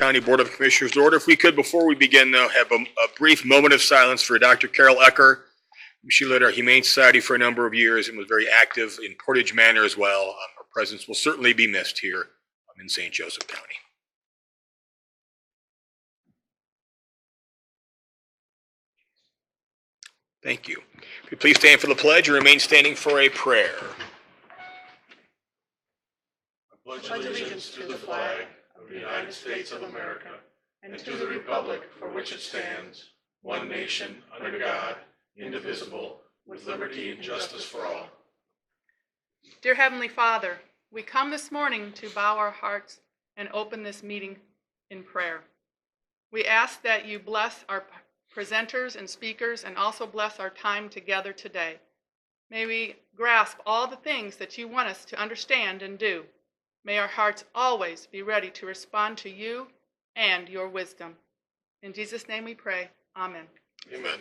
County Board of Commissioners order. If we could, before we begin, though, have a brief moment of silence for Dr. Carol Ecker. She led our Humane Society for a number of years and was very active in Portage Manor as well. Her presence will certainly be missed here in St. Joseph County. Thank you. If you please stand for the pledge and remain standing for a prayer. I pledge allegiance to the flag of the United States of America and to the republic for which it stands, one nation, under God, indivisible, with liberty and justice for all. Dear Heavenly Father, we come this morning to bow our hearts and open this meeting in prayer. We ask that you bless our presenters and speakers and also bless our time together today. May we grasp all the things that you want us to understand and do. May our hearts always be ready to respond to you and your wisdom. In Jesus' name we pray. Amen. Amen.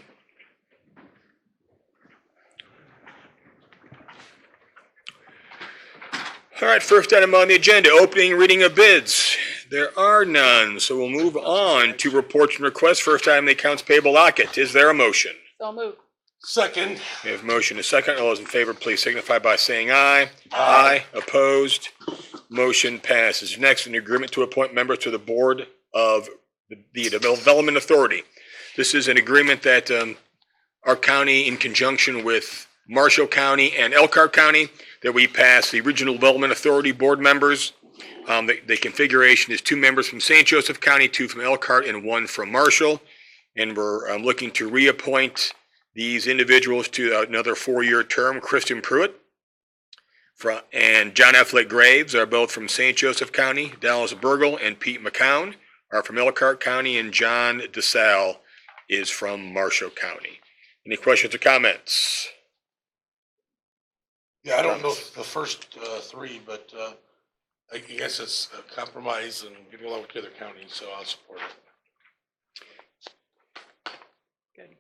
All right, first item on the agenda, opening reading of bids. There are none, so we'll move on to reports and requests. First item, the accounts payable docket. Is there a motion? So moved. Second. We have a motion, a second. All those in favor, please signify by saying aye. Aye. Opposed? Motion passes. Next, an agreement to appoint members to the board of the Development Authority. This is an agreement that our county, in conjunction with Marshall County and Elkhart County, that we pass the Regional Development Authority board members. The configuration is 2 members from St. Joseph County, 2 from Elkhart, and 1 from Marshall. And we're looking to reappoint these individuals to another 4-year term. Kristen Pruitt and John Affleck Graves are both from St. Joseph County. Dallas Burgle and Pete McCown are from Elkhart County, and John DeSalle is from Marshall County. Any questions or comments? Yeah, I don't know the first 3, but I guess it's a compromise and getting along with the other counties, so I'll support it. Good.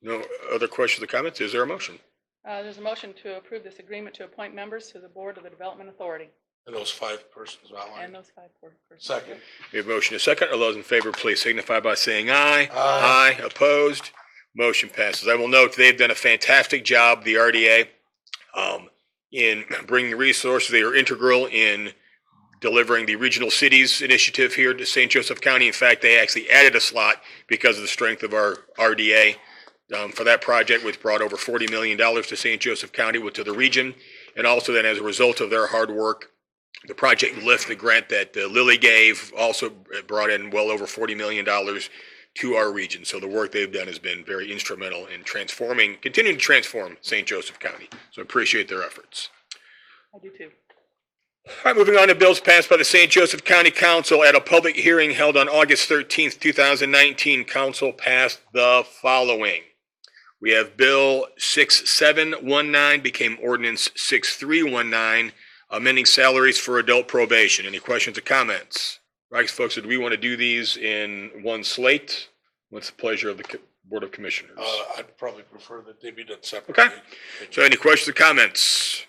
No other questions or comments? Is there a motion? There's a motion to approve this agreement to appoint members to the board of the Development Authority. And those 5 persons outlined. And those 5 persons. Second. We have a motion, a second. All those in favor, please signify by saying aye. Aye. Opposed? Motion passes. I will note they've done a fantastic job, the RDA, in bringing resources. They are integral in delivering the Regional Cities Initiative here to St. Joseph County. In fact, they actually added a slot because of the strength of our RDA for that project, which brought over $40 million to St. Joseph County, to the region. And also then, as a result of their hard work, the Project Lift, the grant that Lilly gave, also brought in well over $40 million to our region. So the work they've done has been very instrumental in continuing to transform St. Joseph County. So I appreciate their efforts. I do too. All right, moving on to bills passed by the St. Joseph County Council at a public hearing held on August 13th, 2019. Council passed the following. We have Bill 6719 became Ordinance 6319, amending salaries for adult probation. Any questions or comments? Right, folks, do we want to do these in one slate? What's the pleasure of the Board of Commissioners? I'd probably prefer that they be done separately. Okay. So any questions or comments?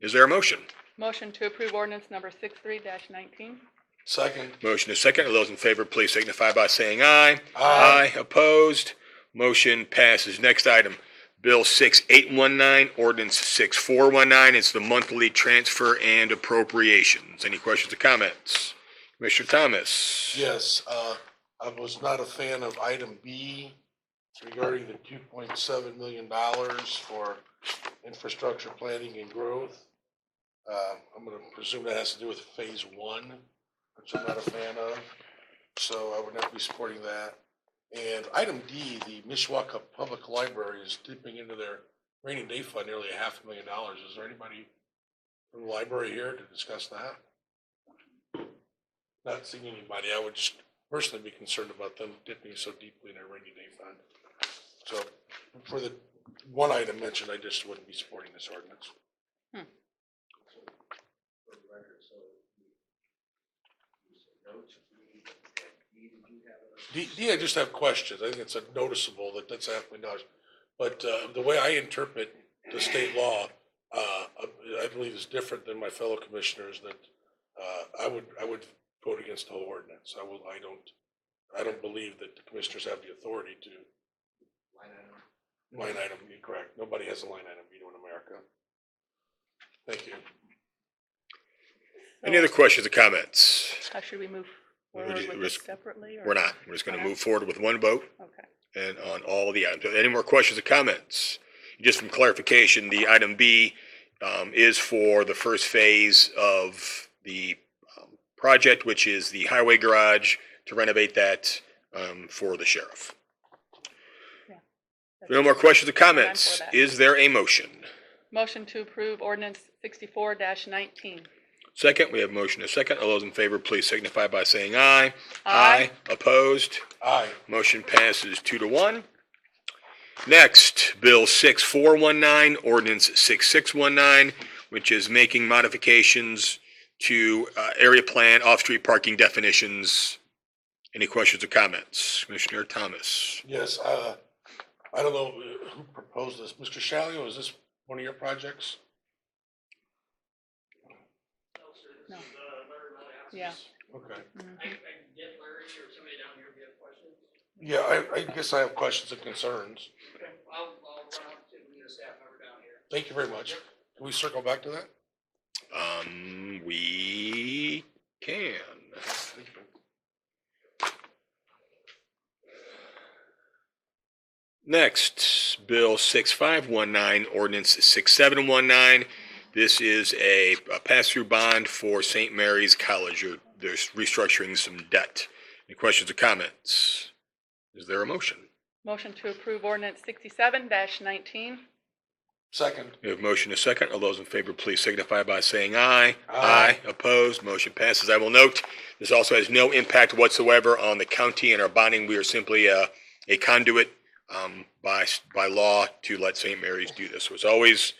Is there a motion? Motion to approve ordinance number 63-19. Second. Motion is second. All those in favor, please signify by saying aye. Aye. Opposed? Motion passes. Next item, Bill 6819, Ordinance 6419. It's the monthly transfer and appropriations. Any questions or comments? Commissioner Thomas? Yes, I was not a fan of item B regarding the $2.7 million for infrastructure planning and growth. I'm going to presume that has to do with phase 1, which I'm not a fan of. So I would not be supporting that. And item D, the Mishawaka Public Library is dipping into their rainy day fund nearly $500,000. Is there anybody from the library here to discuss that? Not seeing anybody. I would just personally be concerned about them dipping so deeply in their rainy day fund. So for the one item mentioned, I just wouldn't be supporting this ordinance. D, I just have questions. I think it's a noticeable that that's $500,000. But the way I interpret the state law, I believe is different than my fellow commissioners. That I would vote against the whole ordinance. I don't believe that the commissioners have the authority to. Line item, you're correct. Nobody has a line item veto in America. Thank you. Any other questions or comments? How should we move We're forward ju- with we're this just- separately? Or We're not. We're just going to We're not? move forward with one vote Okay. and on all the items. Any more questions or comments? Just from clarification, the item B is for the first phase of the project, which is the highway garage, to renovate that for the sheriff. If no more questions or comments, that. is there a motion? Motion to approve ordinance 64-19. Second, we have motion and a second. All those in favor, please signify by saying aye. Aye. Opposed? Aye. Motion passes 2-1. Next, Bill 6419, ordinance 6619, which is making modifications to area plan, off-street parking definitions. Any questions or comments? Commissioner Thomas. Yes, I don't know who proposed this. Mr. Shalio, is this one of your projects? No. Yeah. Okay. Mhm. I can get Larry or somebody down here if you have questions. Yeah, I guess I have questions and concerns. Okay, I'll run up to the staff member down here. Thank you very much. Can we circle back to that? We can. Thank you. Next, Bill 6519, ordinance 6719. This is a pass-through bond for St. Mary's College. They're restructuring some debt. Any questions or comments? Is there a motion? Motion to approve ordinance 67-19. Second. We have motion and a second. All those in favor, please signify by saying aye. Aye. Opposed? Motion passes. I will note, this also has no impact whatsoever on the county and our bonding. We are simply a conduit by law to let St. Mary's do this. So as always,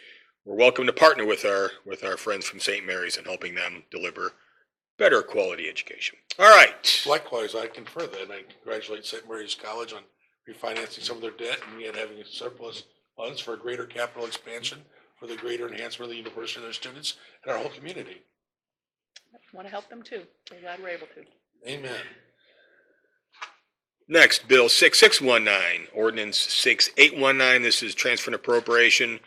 we're welcome to partner with our friends from St. Mary's in helping them deliver better quality education. All right. Likewise, I concur that, and I congratulate St. Mary's College on refinancing some of their debt and yet having surplus funds for greater capital expansion for the greater enhancement of the university and their students and our whole community. Want to help them too. We're glad we're able to. Amen. Next, Bill 6619, ordinance 6819. This is transfer and appropriation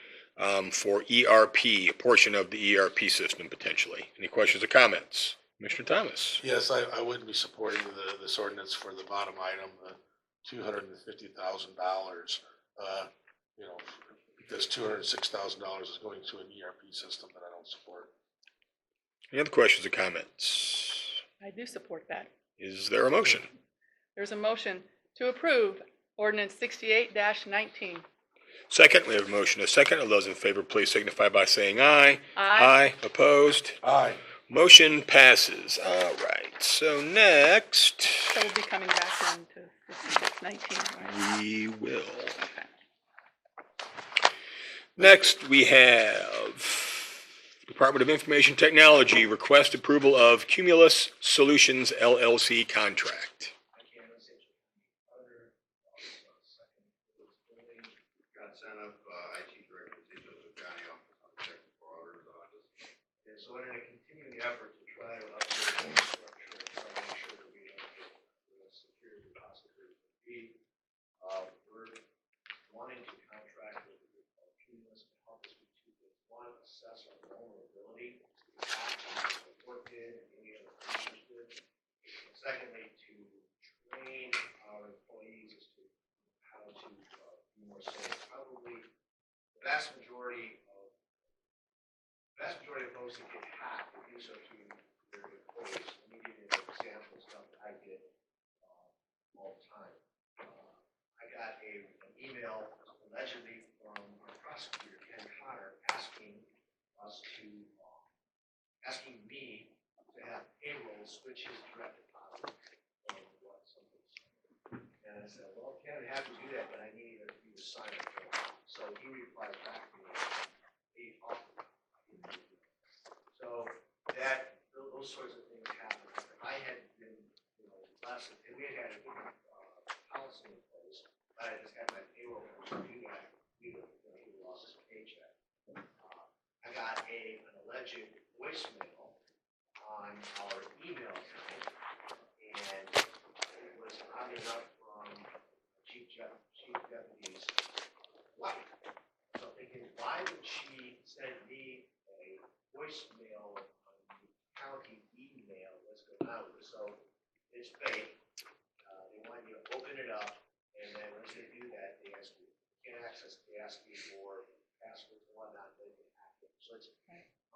for ERP, a portion of the ERP system potentially. Any questions or comments? Commissioner Thomas. Yes, I would be supporting this ordinance for the bottom item, $250,000. Because $206,000 is going to an ERP system that I don't support. Any other questions or comments? I do support that. Is there a motion? There's a motion to approve ordinance 68-19. Second, we have a motion and a second. All those in favor, please signify by saying aye. Aye. Opposed? Aye. Motion passes. All right. So next, So we'll be coming back into 66-19, right? we will. Okay. Next, we have Department of Information Technology, request approval of Cumulus Solutions LLC contract. Got sent up, IT director, Joseph Johnny, technical auditor's office. And so in a continuing effort to try to upgrade the infrastructure and try to make sure that we don't get the security possibly be, we're wanting to contract with a group called Cumulus to help us with two things. One, assess our vulnerability, what work did and any other features did. And secondly, to train our employees as to how to be more safe. Probably the vast majority of folks that get hacked will do so through their employees. Let me give you an example of stuff that I get all the time. I got an email allegedly from our prosecutor, Ken Cotter, asking me to have payroll switch his direct deposit from what something. And I said, well, Ken, I have to do that, but I need you to sign it. So he replied back to me, so that, those sorts of things happen. I had been, less, and we had a good policy in place, but I just had my payroll from you guys, he lost his paycheck. I got an alleged voicemail on on our email account. And it was odd enough from Chief Deputy's wife. So I'm thinking, why would she send me a voicemail on the county email? What's going on with it? So it's fake. They want you to open it up, and then once they do that, they ask you, can't access, they ask you for passwords and whatnot, then you hack it. So it's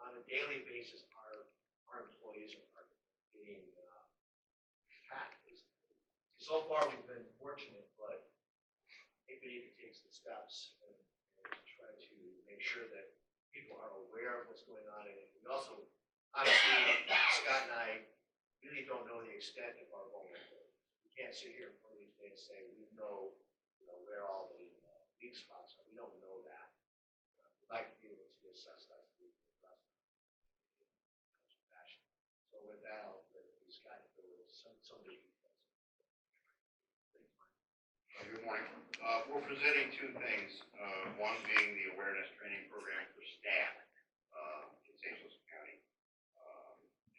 on a daily basis, our employees are getting hacked. So far, we've been fortunate, but I think we need to take some steps and try to make sure that people are aware of what's going on. And we also, honestly, Scott and I really don't know the extent of our vulnerability. We can't sit here one of these days and say we know, where all the weak spots are. We don't know that. We'd like to be able to assess that. So with that, I'll let Scott go with some of the details. Good morning. We're presenting two things. One being the awareness training program for staff in St. Joseph County.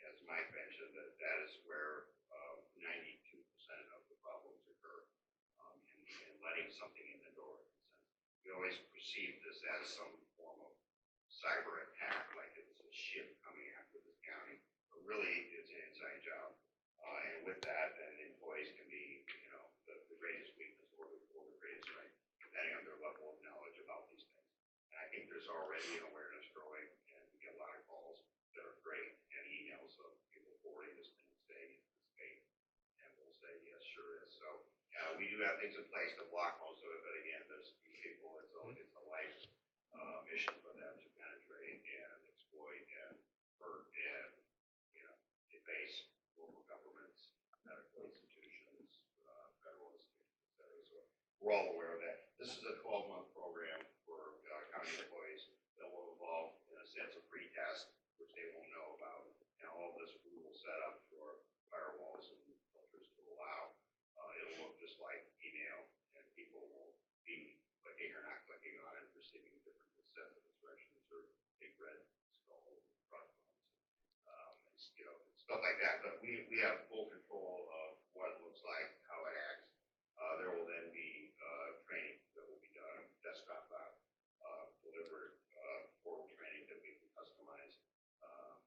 As Mike mentioned, that is where 92% of the problems occur in letting something in the door. We always perceive this as some form of cyber attack, like it's a ship coming after this county. But really, it's an inside job. And with that, then employees can be, the greatest weakness or the greatest strength, depending on their level of knowledge about these things. And I think there's already an awareness growing, and we get a lot of calls that are great, and emails of people forwarding this thing saying it's fake, and we'll say, yes, sure is. So we do have things in place to block most of it, but again, there's these people, it's a life mission for them to penetrate and exploit and hurt and, deface local governments, medical institutions, federal institutions, et cetera. So we're all aware of that. This is a 12-month program for county employees that will involve, in a sense, a pre-test, which they won't know about. And all of this we will set up for firewalls and filters to allow. It'll look just like email, and people will be clicking or not clicking on it, receiving different sets of instructions or big red skull front stuff like that. But we have full control of what it looks like, how it acts. There will then be training that will be done, desktop delivered portal training that we can customize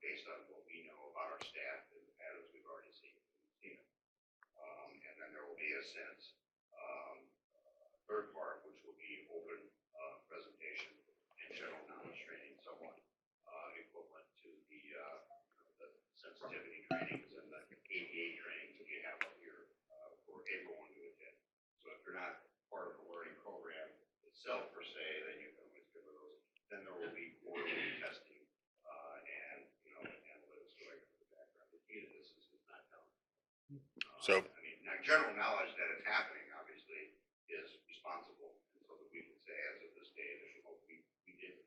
based on what we know about our staff and the patterns we've already seen. And then there will be a sense third part, which will be open presentation and general knowledge training, somewhat equivalent to the sensitivity trainings and the ADA trainings that we have up here for everyone to attend. So if you're not part of the learning program itself per se, then you can always go to those. Then there will be quarterly testing and analytics going in the background. The key to this is not telling. So, Now general knowledge that it's happening obviously is responsible, and so that we can say as of this day that we did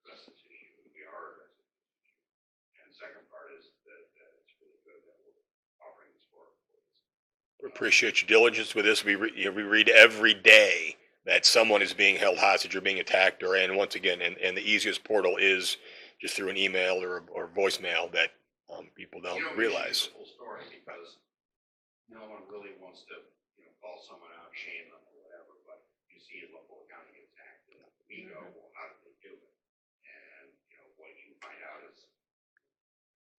address this issue, and we are addressing this issue. And the second part is that it's really good that we're offering this for our employees. we appreciate your diligence with this. We read every day that someone is being held hostage or being attacked, and once again, and the easiest portal is just through an email or voicemail that people don't realize. The full story, because no one really wants to, call someone out, shame them or whatever, but you see a local county gets hacked, and we go, well, how did they do it? And, what you find out is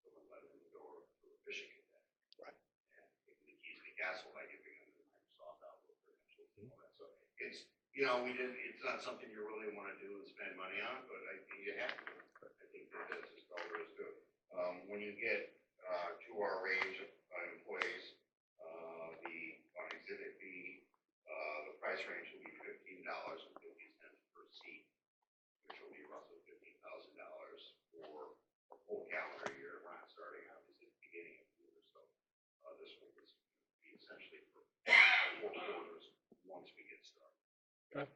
someone let them go through a phishing attack. Right. And giving the keys to the castle by giving them the Microsoft Outlook credentials and all that. So it's, it's not something you really want to do and spend money on, but I think you have to. I think that's just all there is to it. When you get to our range of employees, on Exhibit B, the price range will be $15.50 per seat, which will be roughly $15,000 for a full calendar year. We're not starting obviously at the beginning of the year, so this will be essentially for 4 quarters once we get started. Okay.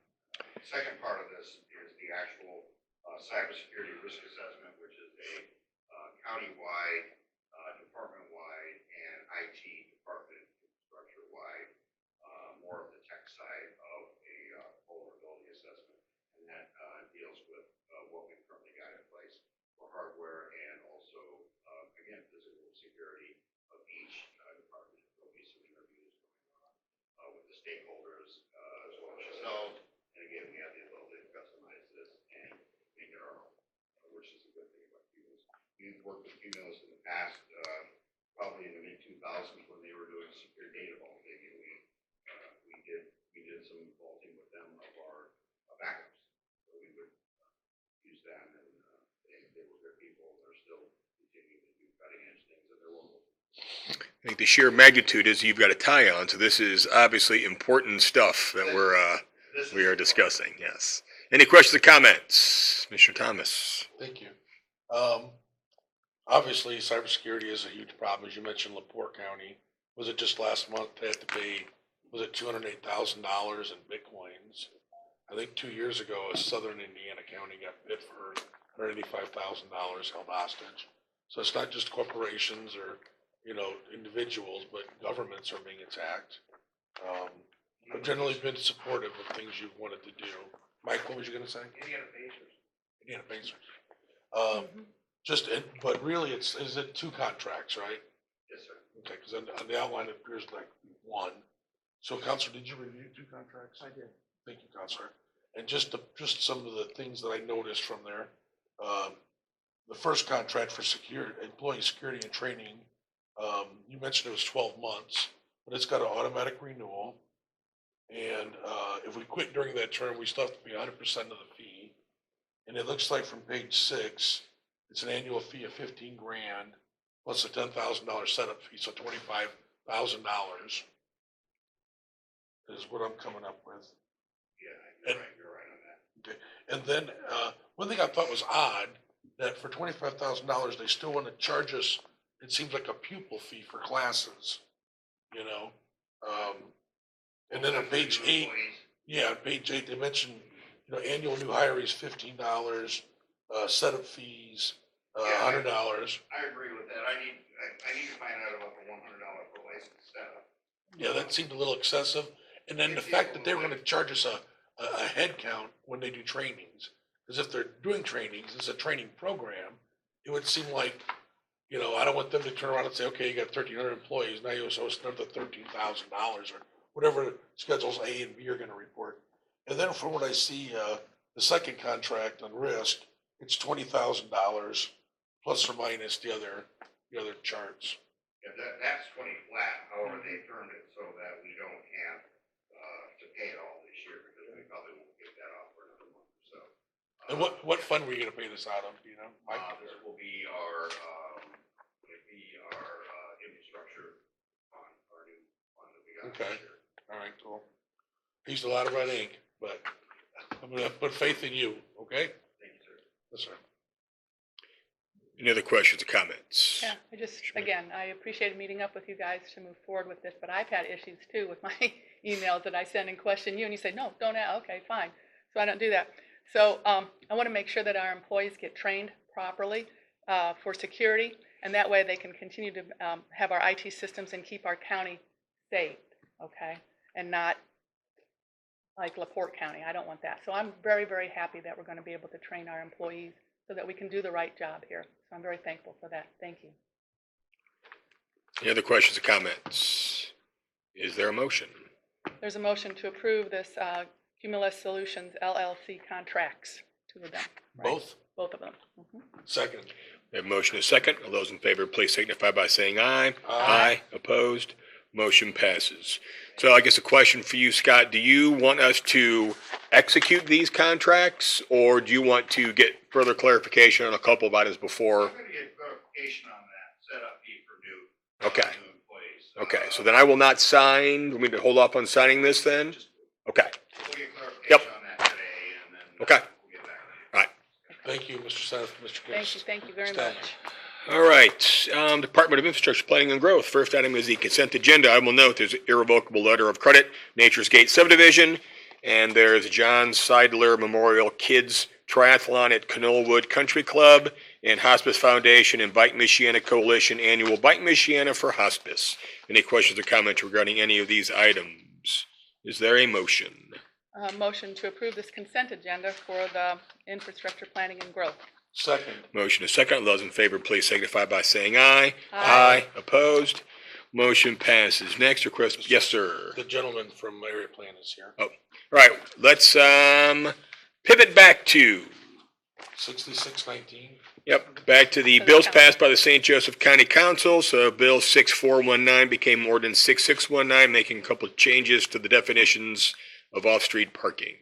The second part of this is the actual cybersecurity risk assessment, which is a county-wide, department-wide, and IT department infrastructure-wide, more of the tech side of a vulnerability assessment, and that deals with what we've currently got in place for hardware and also, again, physical Cumulus in the past, probably in the mid-2000s when they were doing secure data vaulting, and we did some vaulting with them of our backups. So we would use them, and they were good people. They're still continuing to do cutting-edge things in their local. I think the sheer magnitude is you've got a tie on, so this is obviously important stuff that we are discussing, yes. Any questions or comments? Mr. Thomas? Thank you. Obviously, cybersecurity is a huge problem. As you mentioned, LaPorte County, was it just last month they had to pay, was it $208,000 in Bitcoins? I think 2 years ago, a southern Indiana county got bit for $185,000 held hostage. So it's not just corporations or, individuals, but governments are being attacked. I've generally been supportive of things you've wanted to do. Mike, what was you gonna say? Indiana Pacers. Indiana Pacers. But really, is it 2 contracts, right? Yes, sir. Okay, because on the outline, it appears like 1. So, Counselor, did you review 2 contracts? I did. Thank you, Counselor. And just some of the things that I noticed from there. The first contract for employee security and training, you mentioned it was 12 months, but it's got an automatic renewal. And if we quit during that term, we still have to pay 100% of the fee. And it looks like from page 6, it's an annual fee of $15,000 plus a $10,000 setup fee, so $25,000 is what I'm coming up with. Yeah, you're right on that. Okay, and then one thing I thought was odd, that for $25,000, they still want to charge us, it seems like a pupil fee for classes, and then on page 8, yeah, on page 8, they mentioned, annual new hire is $15, setup fees, $100. I agree with that. I need to find out about the $100 per license setup. Yeah, that seemed a little excessive. And then the fact that they were going to charge us a head count when they do trainings, because if they're doing trainings, it's a training program, it would seem like, I don't want them to turn around and say, okay, you got 1,300 employees, now you owe us another $13,000 or whatever schedules A and B are going to report. And then from what I see, the second contract on risk, it's $20,000 plus or minus the other charts. Yeah, that's 20 flat. However, they turned it so that we don't have to pay it all this year because we probably won't get that off for another month or so. And what fund were you going to pay this out of? Do you know, Mike? This will be our infrastructure fund, our new fund that we got Okay. this year. All right, cool. I used a lot of red ink, but I'm going to put faith in you. Okay. Thank you, sir. Yes, sir. Any other questions or comments? Yeah, I appreciated meeting up with you guys to move forward with this, but I've had issues too with my emails that I send and question you, and you say, no, don't, okay, fine. So I don't do that. So I want to make sure that our employees get trained properly for security, and that way they can continue to have our IT systems and keep our county safe, okay? And not like LaPorte County. I don't want that. So I'm very, very happy that we're going to be able to train our employees so that we can do the right job here. So I'm very thankful for that. Thank you. Any other questions or comments? Is there a motion? There's a motion to approve this Cumulus Solutions LLC contracts, 2 of them. Right? Both of them. Mhm. Second. We have a motion and a second. All those in favor, please signify by saying aye. Aye. Opposed? Motion passes. So I guess a question for you, Scott, do you want us to execute these contracts, or do you want to get further clarification on a couple of items before? I'm going to get clarification on that setup fee for new employees. Okay, so then I will not sign. We need to hold off on signing this then? Okay, We'll get clarification Yep. on that today, and then Okay. we'll get back to you. all right. Thank you, Mr. Senator, Mr. Case. Thank you very Stanley. much. All right, Department of Infrastructure Planning and Growth. First item is the consent agenda. I will note there's an irrevocable letter of credit, Nature's Gate subdivision, and there's John Seidler Memorial Kids Triathlon at Canola Country Club, and Hospice Foundation and Bike Michiana Coalition Annual Bike Michiana for Hospice. Any questions or comments regarding any of these items? Is there a motion? Motion to approve this consent agenda for the infrastructure planning and growth. Second. Motion is second. All those in favor, please signify by saying aye. Aye. Opposed? Motion passes. Next request, yes, sir. The gentleman from Area Plan is here. All right, let's pivot back to 6619. Yep, back to the bills passed by the St. Joseph County Council. So Bill 6419 became Ordinance 6619, making a couple of changes to the definitions of off-street parking.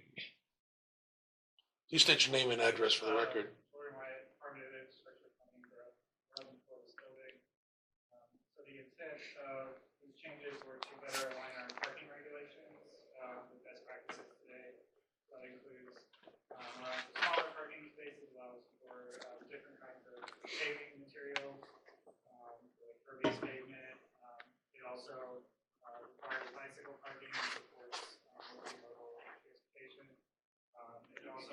Please state your name and address for the record. Where my apartment is, especially coming for this building. So the intent of these changes were to better align our parking regulations with best practices today. That includes smaller parking spaces, allows for different kinds of paving materials, like pervious pavement. It also requires bicycle parking and supports multimodal transportation. It also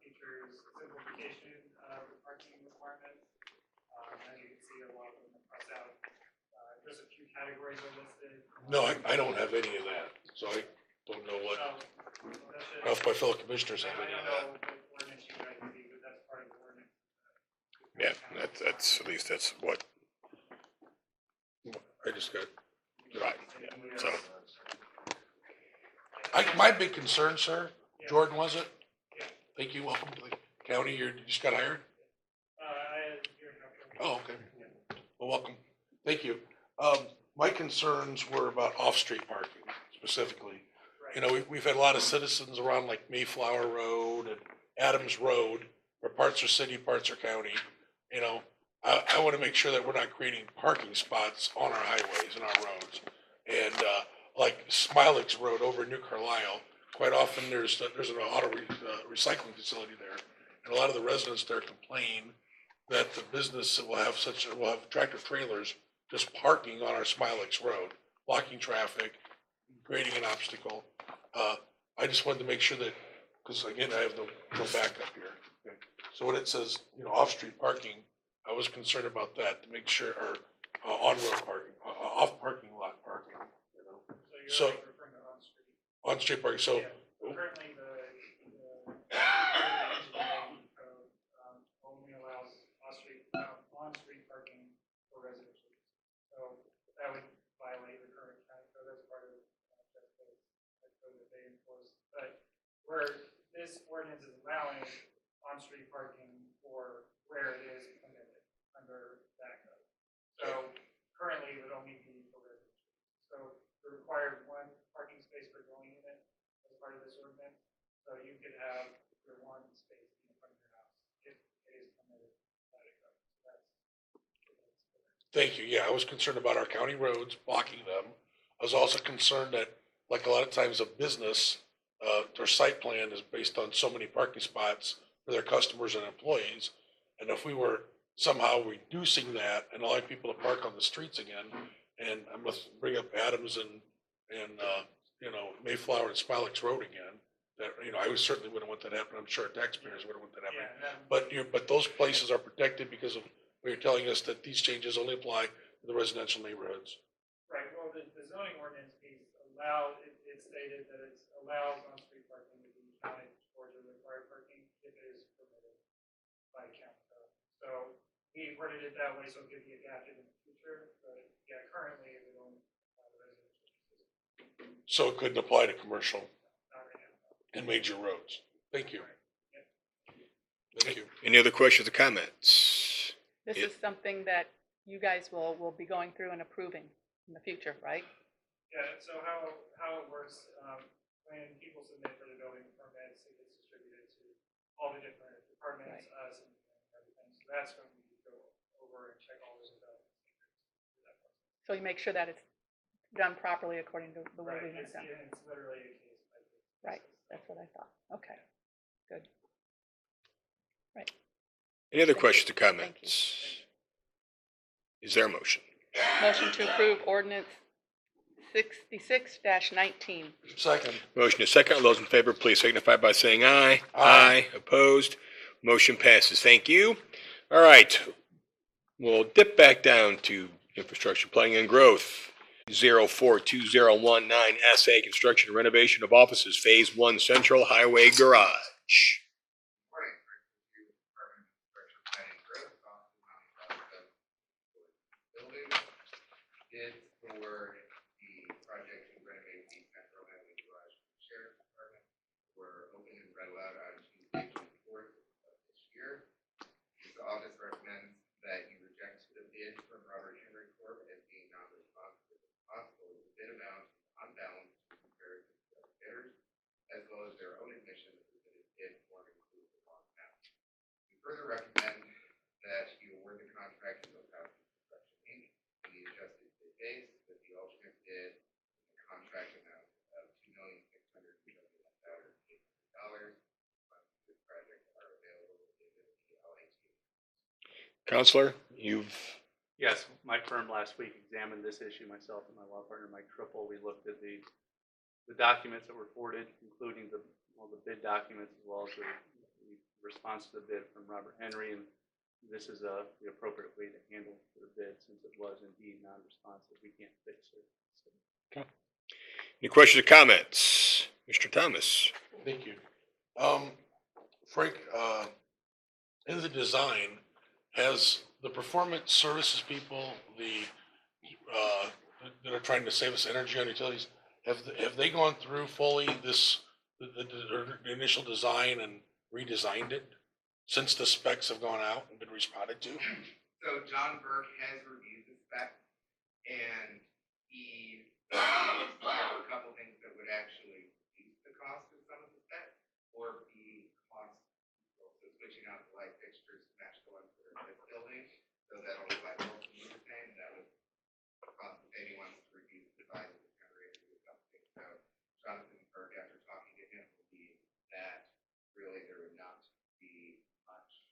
features simplification of the parking requirements. As you can see, a lot of them are crossed out. Just a few categories are listed. No, I don't have any of that, so I don't know what, I don't know if my fellow commissioners have I any don't of that. know what ordinance you guys need, but that's part of the ordinance. Yeah, that's, at least that's what, I just got, right, yeah, so. my big concern, sir, Yeah. Jordan, was it? Yeah. Thank you, welcome to the county, you just got hired? You're Oh, okay. Well, welcome. Thank you. My concerns were about off-street parking specifically. You know, we've had a lot of citizens around like Mayflower Road and Adams Road, where parts are city, parts are county. You know, I want to make sure that we're not creating parking spots on our highways and our roads. And, like Smilix Road over in New Carlisle, quite often there's an auto recycling facility there. And a lot of the residents there complain that the business will have tractor trailers just parking on our Smilix Road, blocking traffic, creating an obstacle. I just wanted to make sure that, because again, I have no backup here. Okay. So when it says, you know, off-street parking, I was concerned about that to make sure, or on-road parking, off parking lot parking, you know. So So- you're referring to on-street. On-street parking, so, Yeah. Currently, the engineering code only allows on-street parking for residential use. So that would violate the current county code as part of that code that they enforce. But where this ordinance is allowing on-street parking for where it is permitted under that code. So currently, it would only be for residential. So we require one parking space per dwelling unit as part of this ordinance. So you could have your one space in front of your house if it is permitted by the code. So that's. thank you. Yeah, I was concerned about our county roads, blocking them. I was also concerned that, like a lot of times a business, their site plan is based on so many parking spots for their customers and employees. And if we were somehow reducing that and allowing people to park on the streets again, and I must bring up Adams and you know, Mayflower and Smilix Road again, that, you know, I certainly wouldn't want that to happen. I'm sure taxpayers wouldn't want that Yeah, happening. and then, But those places are protected because of, what you're telling us that these changes only apply to the residential neighborhoods. right, well, the zoning ordinance piece it stated that it allows on-street parking to be counted towards the required parking if it is permitted by county code. So we worded it that way so it could be adapted in the future, but yeah, currently it would only apply to residential uses. So it couldn't apply to commercial Not right now. and major roads. Thank you. Thank you. Any other questions or comments? This Yeah. is something that you guys will be going through and approving in the future, right? Yeah, so how it works, when people submit for the building permits, it gets distributed to all the different departments, us and everything. So that's when we go over and check all those development standards. So you make sure that it's done properly according to the way Right, we want it it's, done. it's literally a case by case. Right, that's what I thought. Okay, good. Right, Any other Thank you. questions or Thank you. comments? Is there a motion? Motion to approve ordinance 66-19. Second. Motion is second. All those in favor, please signify by saying aye. Aye. Opposed? Motion passes. Thank you. All right. We'll dip back down to infrastructure planning and growth. 042019 SA construction and renovation of offices, Phase 1 Central Highway Garage. Morning, Review Department of Infrastructure Planning and Growth, building bid for the project to renovate the Central Highway Garage for the Sheriff's Department were opened and read aloud on Tuesday, June 4th of this year. This August Counselor, you've, Yes, my firm last week examined this issue, myself and my law partner, Mike Triple. We looked at the documents that were forwarded, including the bid documents, as well as the response to the bid from Robert Henry, and this is the appropriate way to handle the bid, since it was indeed non-responsive. We can't fix it. So. any questions or comments? Mr. Thomas? Thank you. Frank, in the design, has the performance services people, that are trying to save us energy on utilities, have they gone through fully the initial design and redesigned it since the specs have gone out and been responded to? So John Burke has reviewed the specs, and he there are a couple things that would actually reduce the cost of some of the specs, or be cost control. So switching out the light fixtures to match the ones that are in this building, so that all the light bulbs will be the same. That would cost anyone to reduce the size of the generator or something. So Jonathan Burke, after talking to him, believes that really there would not be much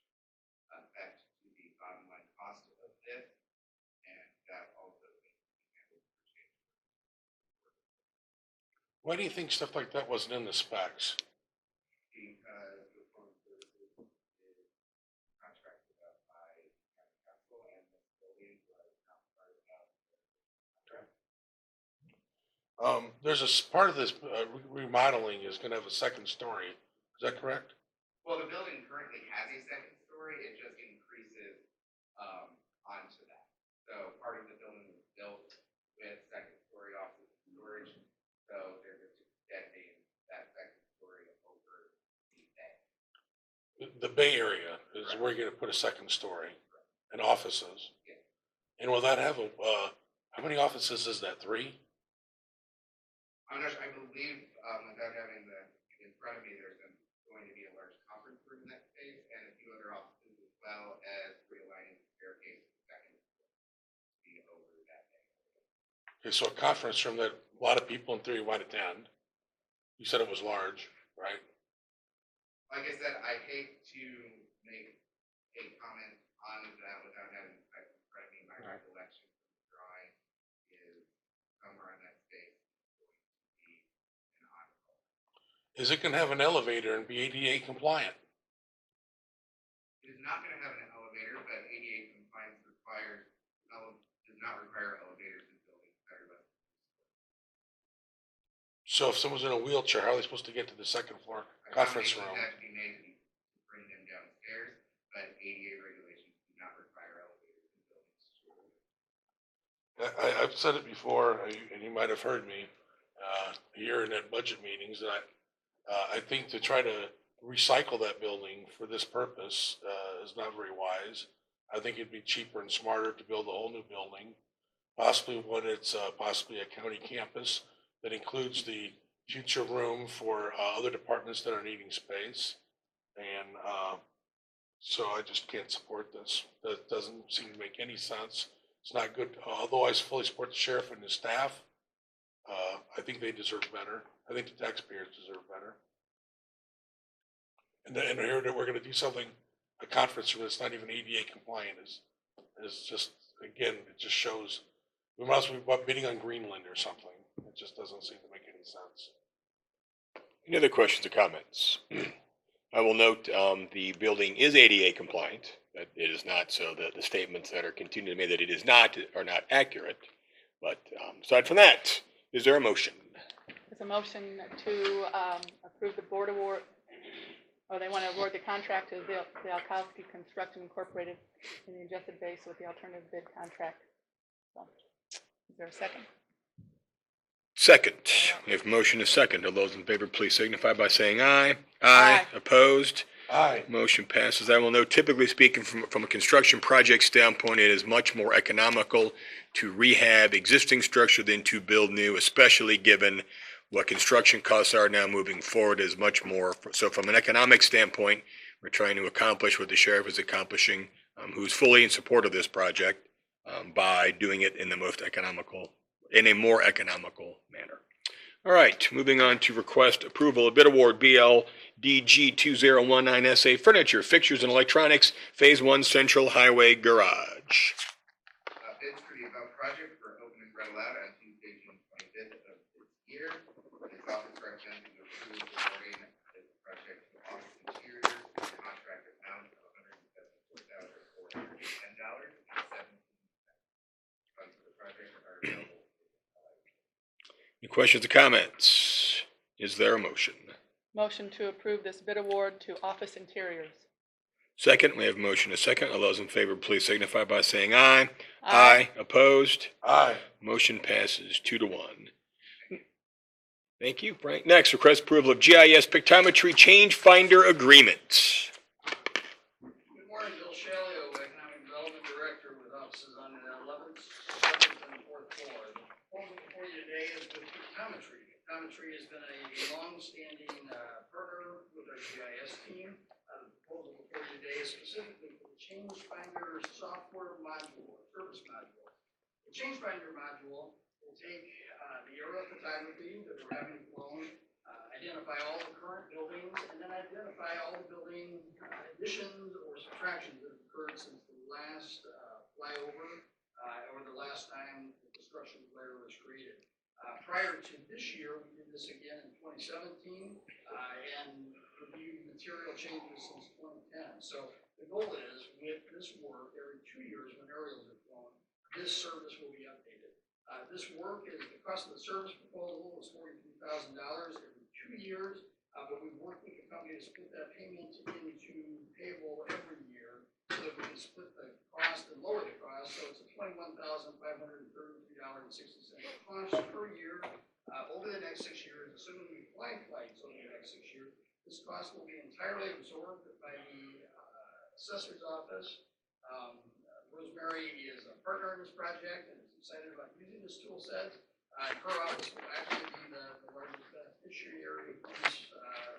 effect to the bottom line cost of this, and that also needs to be handled for change. Why do you think stuff like that wasn't in the specs? Because the phone services is contracted out by county council, and this building was not part of the contract. There's part of this remodeling is gonna have a second story. Is that correct? Well, the building currently has a second story, it just increases, onto that. So part of the building was built with second story office storage, so they're just extending that second story over the bay. The Bay Area is where you're gonna put a second story and offices. Yeah. And will that have how many offices is that? 3? I'm not sure, I believe, without having in front of me, there's going to be a large conference room in that space, and a few other offices, as well as realigning the staircase to the second floor to be over that bay. Okay, so a conference room that a lot of people in theory might attend. You said it was large, right? Like I said, I hate to make a comment on that without having the specs in front of me. My recollection from the drawing is somewhere in that space is going to be an on-call. Is it gonna have an elevator and be ADA compliant? It is not gonna have an elevator, but ADA compliance does not require elevators in buildings that are less. So if someone's in a wheelchair, how are they supposed to get to the second floor conference room? Accommodations have to be made to bring them downstairs, but ADA regulations do not require elevators in buildings. I've said it before, and you might have heard me here in at budget meetings, that I think to try to recycle that building for this purpose is not very wise. I think it'd be cheaper and smarter to build a whole new building, possibly when it's possibly a county campus that includes the future room for other departments that are needing space. And so I just can't support this. That doesn't seem to make any sense. It's not good. Although I fully support the sheriff and his staff, I think they deserve better. I think the taxpayers deserve better. And I heard that we're going to do something, a conference room that's not even ADA compliant is just, again, it just shows we must be bidding on Greenland or something. It just doesn't seem to make any sense. Any other questions or comments? I will note, the building is ADA compliant, that it is not, so that the statements that are continuing to be made that it is not are not accurate. But aside from that, is there a motion? There's a motion to approve the board award, or they want to award the contract to the Alkowski Construction Incorporated in the adjusted base with the alternative bid contract. So, is there a second? Second. We have motion is second. All those in favor, please signify by saying aye. Aye. Opposed? Aye. Motion passes. I will note, typically speaking, from a construction project standpoint, it is much more economical to rehab existing structure than to build new, especially given what construction costs are now moving forward is much more. So from an economic standpoint, we're trying to accomplish what the sheriff is accomplishing, who's fully in support of this project, by doing it in the most economical, in a more economical manner. All right, moving on to request approval of bid award BLDG 2019 SA Furniture, Fixtures and Electronics, Phase 1 Central Highway Garage. Bids for the above project were open and read aloud on Tuesday, June 25th of this year. The office recommends to approve awarding this project to Office Interior, contract amount of $174,410 and 17 funds for the project are available. Any questions or comments? Is there a motion? Motion to approve this bid award to Office Interiors. Second, we have a motion and a second. All those in favor, please signify by saying aye. Aye. Opposed? Aye. Motion passes 2-1. Thank you, Frank. Next, request approval of GIS Pictometry Change Finder Agreement. Good morning, Bill Shalio, Economic Development Director with offices on the 11th, 7th, and 4th floor. The proposal before you today is with Pictometry. Pictometry has been a long-standing partner with our GIS team. The proposal before you today is specifically for the Change Finder software module, service module. The Change Finder module will take the aerial photography that we're having flown, identify all the current buildings, and then identify all the building additions or subtractions that have occurred since the last flyover or the last time the construction layer was created. Prior to this year, we did this again in 2017 and reviewed material changes since 2010. So the goal is, with this work, every 2 years when aerials are flown, this service will be updated. This work is, the cost of the service proposal is $43,000 every 2 years, but we've worked with the company to split that payment into payable every year so that we can split the cost and lower the cost. So it's a $21,533.60 cost per year over the next 6 years, assuming we fly flights over the next 6 years. This cost will be entirely absorbed by the assessor's office. Rosemary is a partner in this project and is excited about using this tool set. Her office will actually be the largest beneficiary of this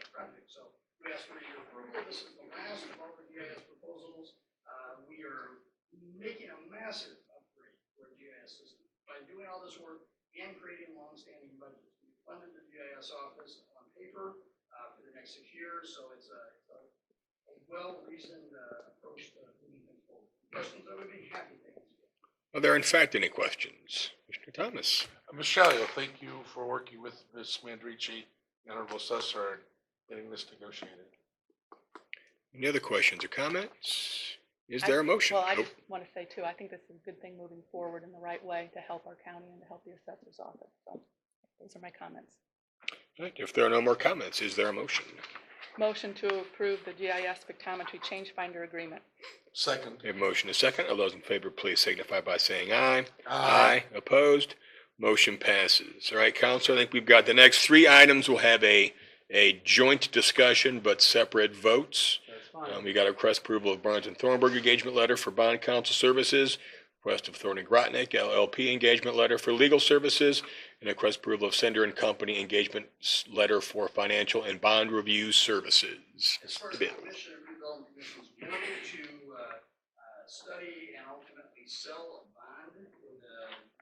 project. So we ask for your approval. This is the last of all the GIS proposals. We are making a massive upgrade to our GIS system by doing all this work and creating long-standing budgets. We funded the GIS office on paper for the next 6 years, so it's a well-reasoned approach to moving things forward. Questions, I would be happy to answer. Are there in fact any questions? Mr. Thomas? Ms. Shalio, thank you for working with Ms. Mandrici, the Honorable Assessor, in getting this negotiated. Any other questions or comments? Is there a motion? Well, I Nope. just want to say too, I think this is a good thing moving forward in the right way to help our county and to help the assessor's office. So those are my comments. All right, if there are no more comments, is there a motion? Motion to approve the GIS Pictometry Change Finder Agreement. Second. We have a motion and a second. All those in favor, please signify by saying aye. Aye. Opposed? Motion passes. All right, Council, I think we've got the next 3 items. We'll have a joint discussion but separate votes. That's fine. We got a request approval of Barnes and Thornburg engagement letter for bond counsel services, request of Thornton Grotnick LLP engagement letter for legal services, and a request approval of Sender and Company engagement letter for financial and bond review services. As far as The the bill. Commission and Redevelopment Commission's work to study and ultimately sell a bond for the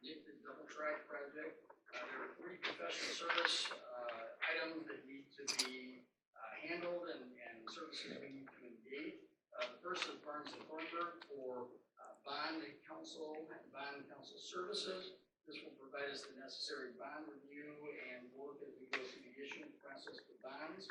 Nixon Double Track project, there are 3 professional service items that need to be handled and services we need to engage. The first is Barnes and Thornburg for bond counsel and bond counsel services. This will provide us the necessary bond review and work as we go through the issuance process for bonds.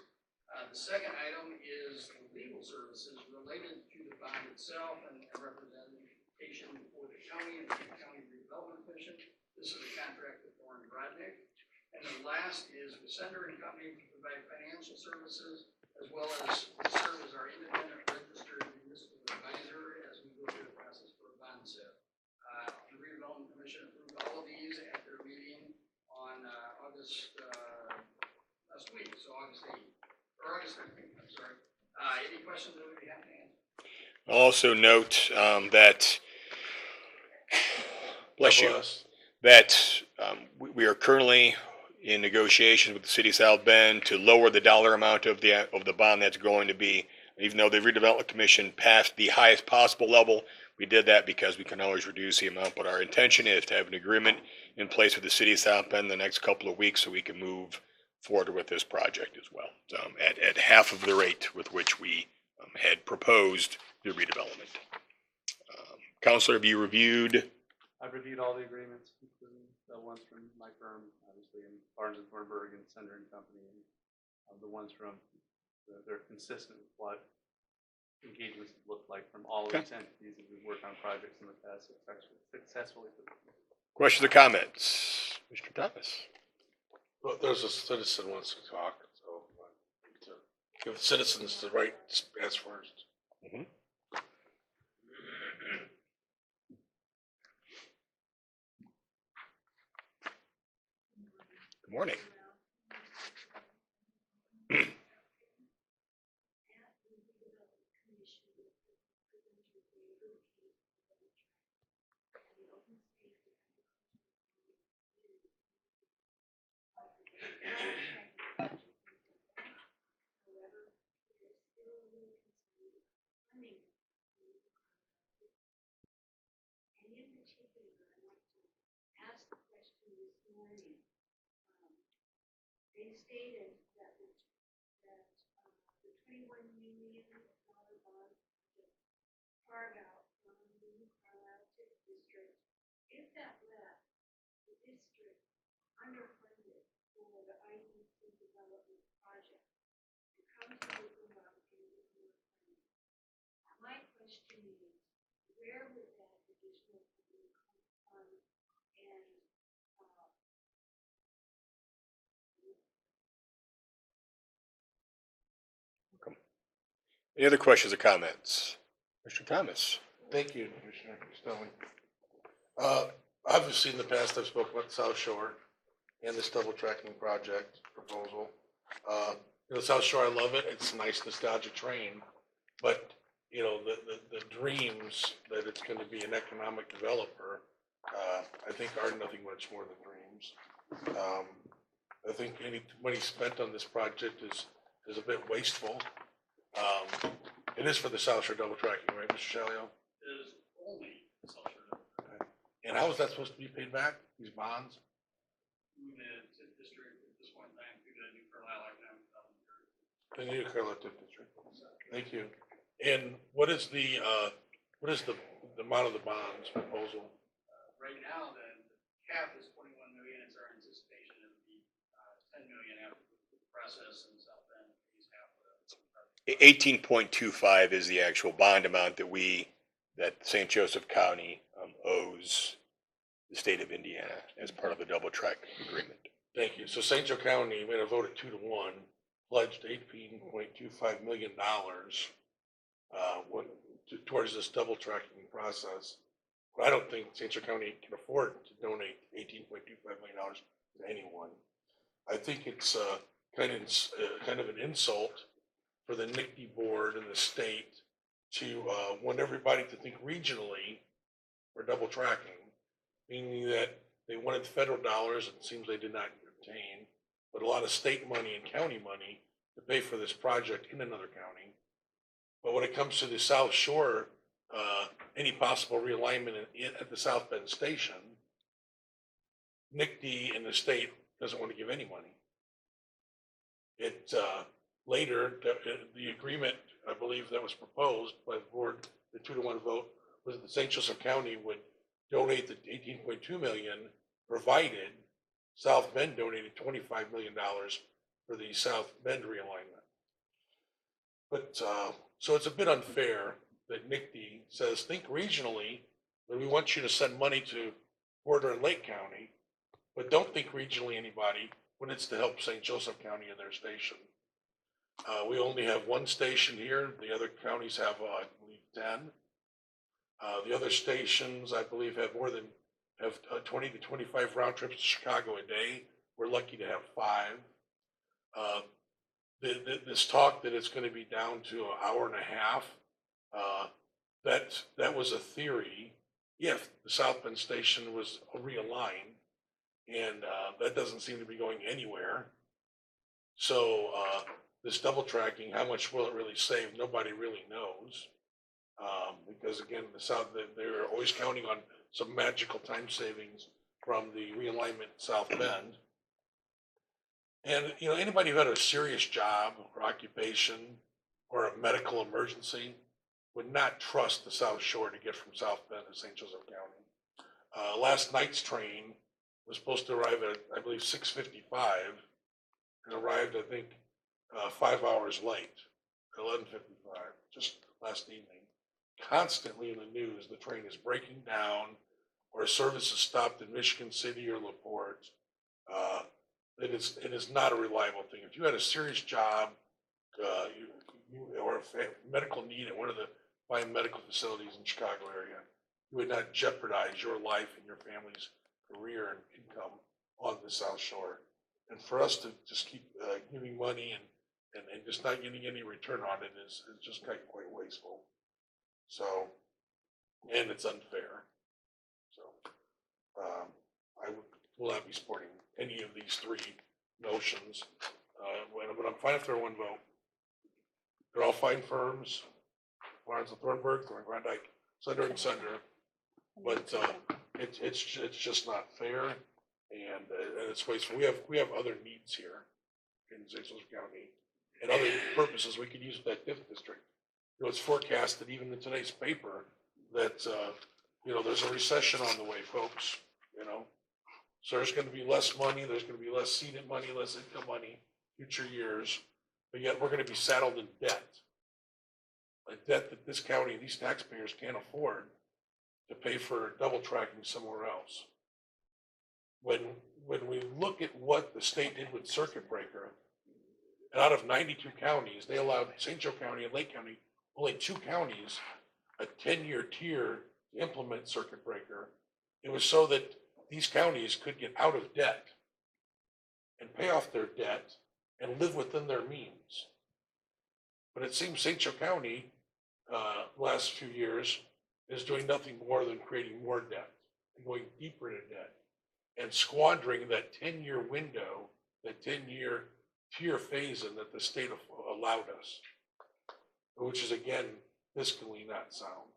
The second item is legal services related to the bond itself and representation for the county and the County Redevelopment Commission. This is a contract with Thornton Grodnick. And the last is with Sender and Company to provide financial services as well as serve as our independent registered municipal advisor as we go through the process for a bond sale. The Redevelopment Commission approved all of these at their meeting on August last week, so August 8th. Or August 13th, I'm sorry. Any questions that would be happy to answer? Also note that, bless you, Bless. that we are currently in negotiations with the city of South Bend to lower the dollar amount of the bond that's going to be, even though the redevelopment commission passed the highest possible level, We did that because we can always reduce the amount, but our intention is to have an agreement in place with the city of South Bend the next couple of weeks so we can move forward with this project as well, at half of the rate with which we had proposed the redevelopment. Counselor, have you reviewed? I've reviewed all the agreements, including the ones from my firm, obviously, and Barnes and Thornburg and Sender and Company, and the ones from, they're consistent with what engagements have looked like from all of these entities as we've worked on projects in the past successfully. Questions or comments? Mr. Thomas? Well, there's a citizen wants to talk, so to give the citizens the right to ask first. Good morning. They stated that the $21 million bond carve out from the Carlisle TIF district, if that left the district underfunded for the IDC development project, to come to local law and get more funding. My question is, where would that additional funding come from, and Any other questions or comments? Mr. Thomas? Thank you, Commissioner Stelling. Obviously, in the past, I've spoken about South Shore and this double tracking project proposal. South Shore, I love it. It's a nice nostalgic train, but the dreams that it's going to be an economic developer, I think are nothing much more than dreams. I think any money spent on this project is a bit wasteful. It is for the South Shore double tracking, right, Mr. Shalio? Is only South Shore. And how is that supposed to be paid back, these bonds? Through the TIF district at this point in time, through the new Carlisle Economic Development Area. The new Carlisle TIF district. Thank you. And what is the amount of the bonds proposal? Right now, the cap is 21 million. It's our anticipation it'll be 10 million after the process in South Bend. Pays half of that. 18.25 is the actual bond amount that St. Joseph County owes the state of Indiana as part of the double track agreement. Thank you. So St. Joe County made a vote at 2-1, pledged $18.25 million towards this double tracking process. But I don't think St. Joe County can afford to donate $18.25 million to anyone. I think it's kind of an insult for the NICD board and the state to want everybody to think regionally for double tracking, meaning that they wanted federal dollars, it seems they did not obtain, but a lot of state money and county money to pay for this project in another county. But when it comes to the South Shore, any possible realignment at the South Bend station, NICD and the state doesn't want to give any money. Later, the agreement, I believe that was proposed by the board, the 2-1 vote, was that the St. Joseph County would donate the $18.2 million, provided South Bend donated $25 million for the South Bend realignment. But, so it's a bit unfair that NICD says, think regionally, but we want you to send money to Border and Lake County, but don't think regionally anybody when it's to help St. Joseph County and their station. We only have one station here. The other counties have, I believe, 10. The other stations, I believe, have 20 to 25 round trips to Chicago a day. We're lucky to have 5. This talk that it's going to be down to an hour and a half, that was a theory if the South Bend station was realigned, and that doesn't seem to be going anywhere. So this double tracking, how much will it really save? Nobody really knows. Because again, they're always counting on some magical time savings from the realignment South Bend. And, you know, anybody who had a serious job or occupation or a medical emergency would not trust the South Shore to get from South Bend to St. Joseph County. Last night's train was supposed to arrive at, I believe, 6:55 and arrived, I think, 5 hours late, 11:55, just last evening. Constantly in the news, the train is breaking down or service is stopped in Michigan City or LaPorte. It is not a reliable thing. If you had a serious job, or a medical need at one of the fine medical facilities in Chicago area, you would not jeopardize your life and your family's career and income on the South Shore. And for us to just keep giving money and just not getting any return on it is just quite wasteful. So, and it's unfair. So, will not be supporting any of these three motions. But I'm fine if they're one vote. They're all fine firms. Barnes and Thornburg, Thorndike, Sunder and Sunder. But it's just not fair, and it's wasteful. We have other needs here in St. Joseph County and other purposes we could use with that TIF district. You know, it's forecasted even in today's paper that you know, there's a recession on the way, folks. You know, so there's going to be less money. There's going to be less seeded money, less income money, future years. But yet we're going to be saddled in debt, a debt that this county, these taxpayers can't afford to pay for double tracking somewhere else. When we look at what the state did with circuit breaker, and out of 92 counties, they allowed St. Joe County and Lake County, only 2 counties, a 10-year tier to implement circuit breaker. It was so that these counties could get out of debt and pay off their debt and live within their means. But it seems St. Joe County, last few years, is doing nothing more than creating more debt and going deeper into debt and squandering that 10-year window, that 10-year tier phase-in that the state allowed us, which is, again, fiscally not sound.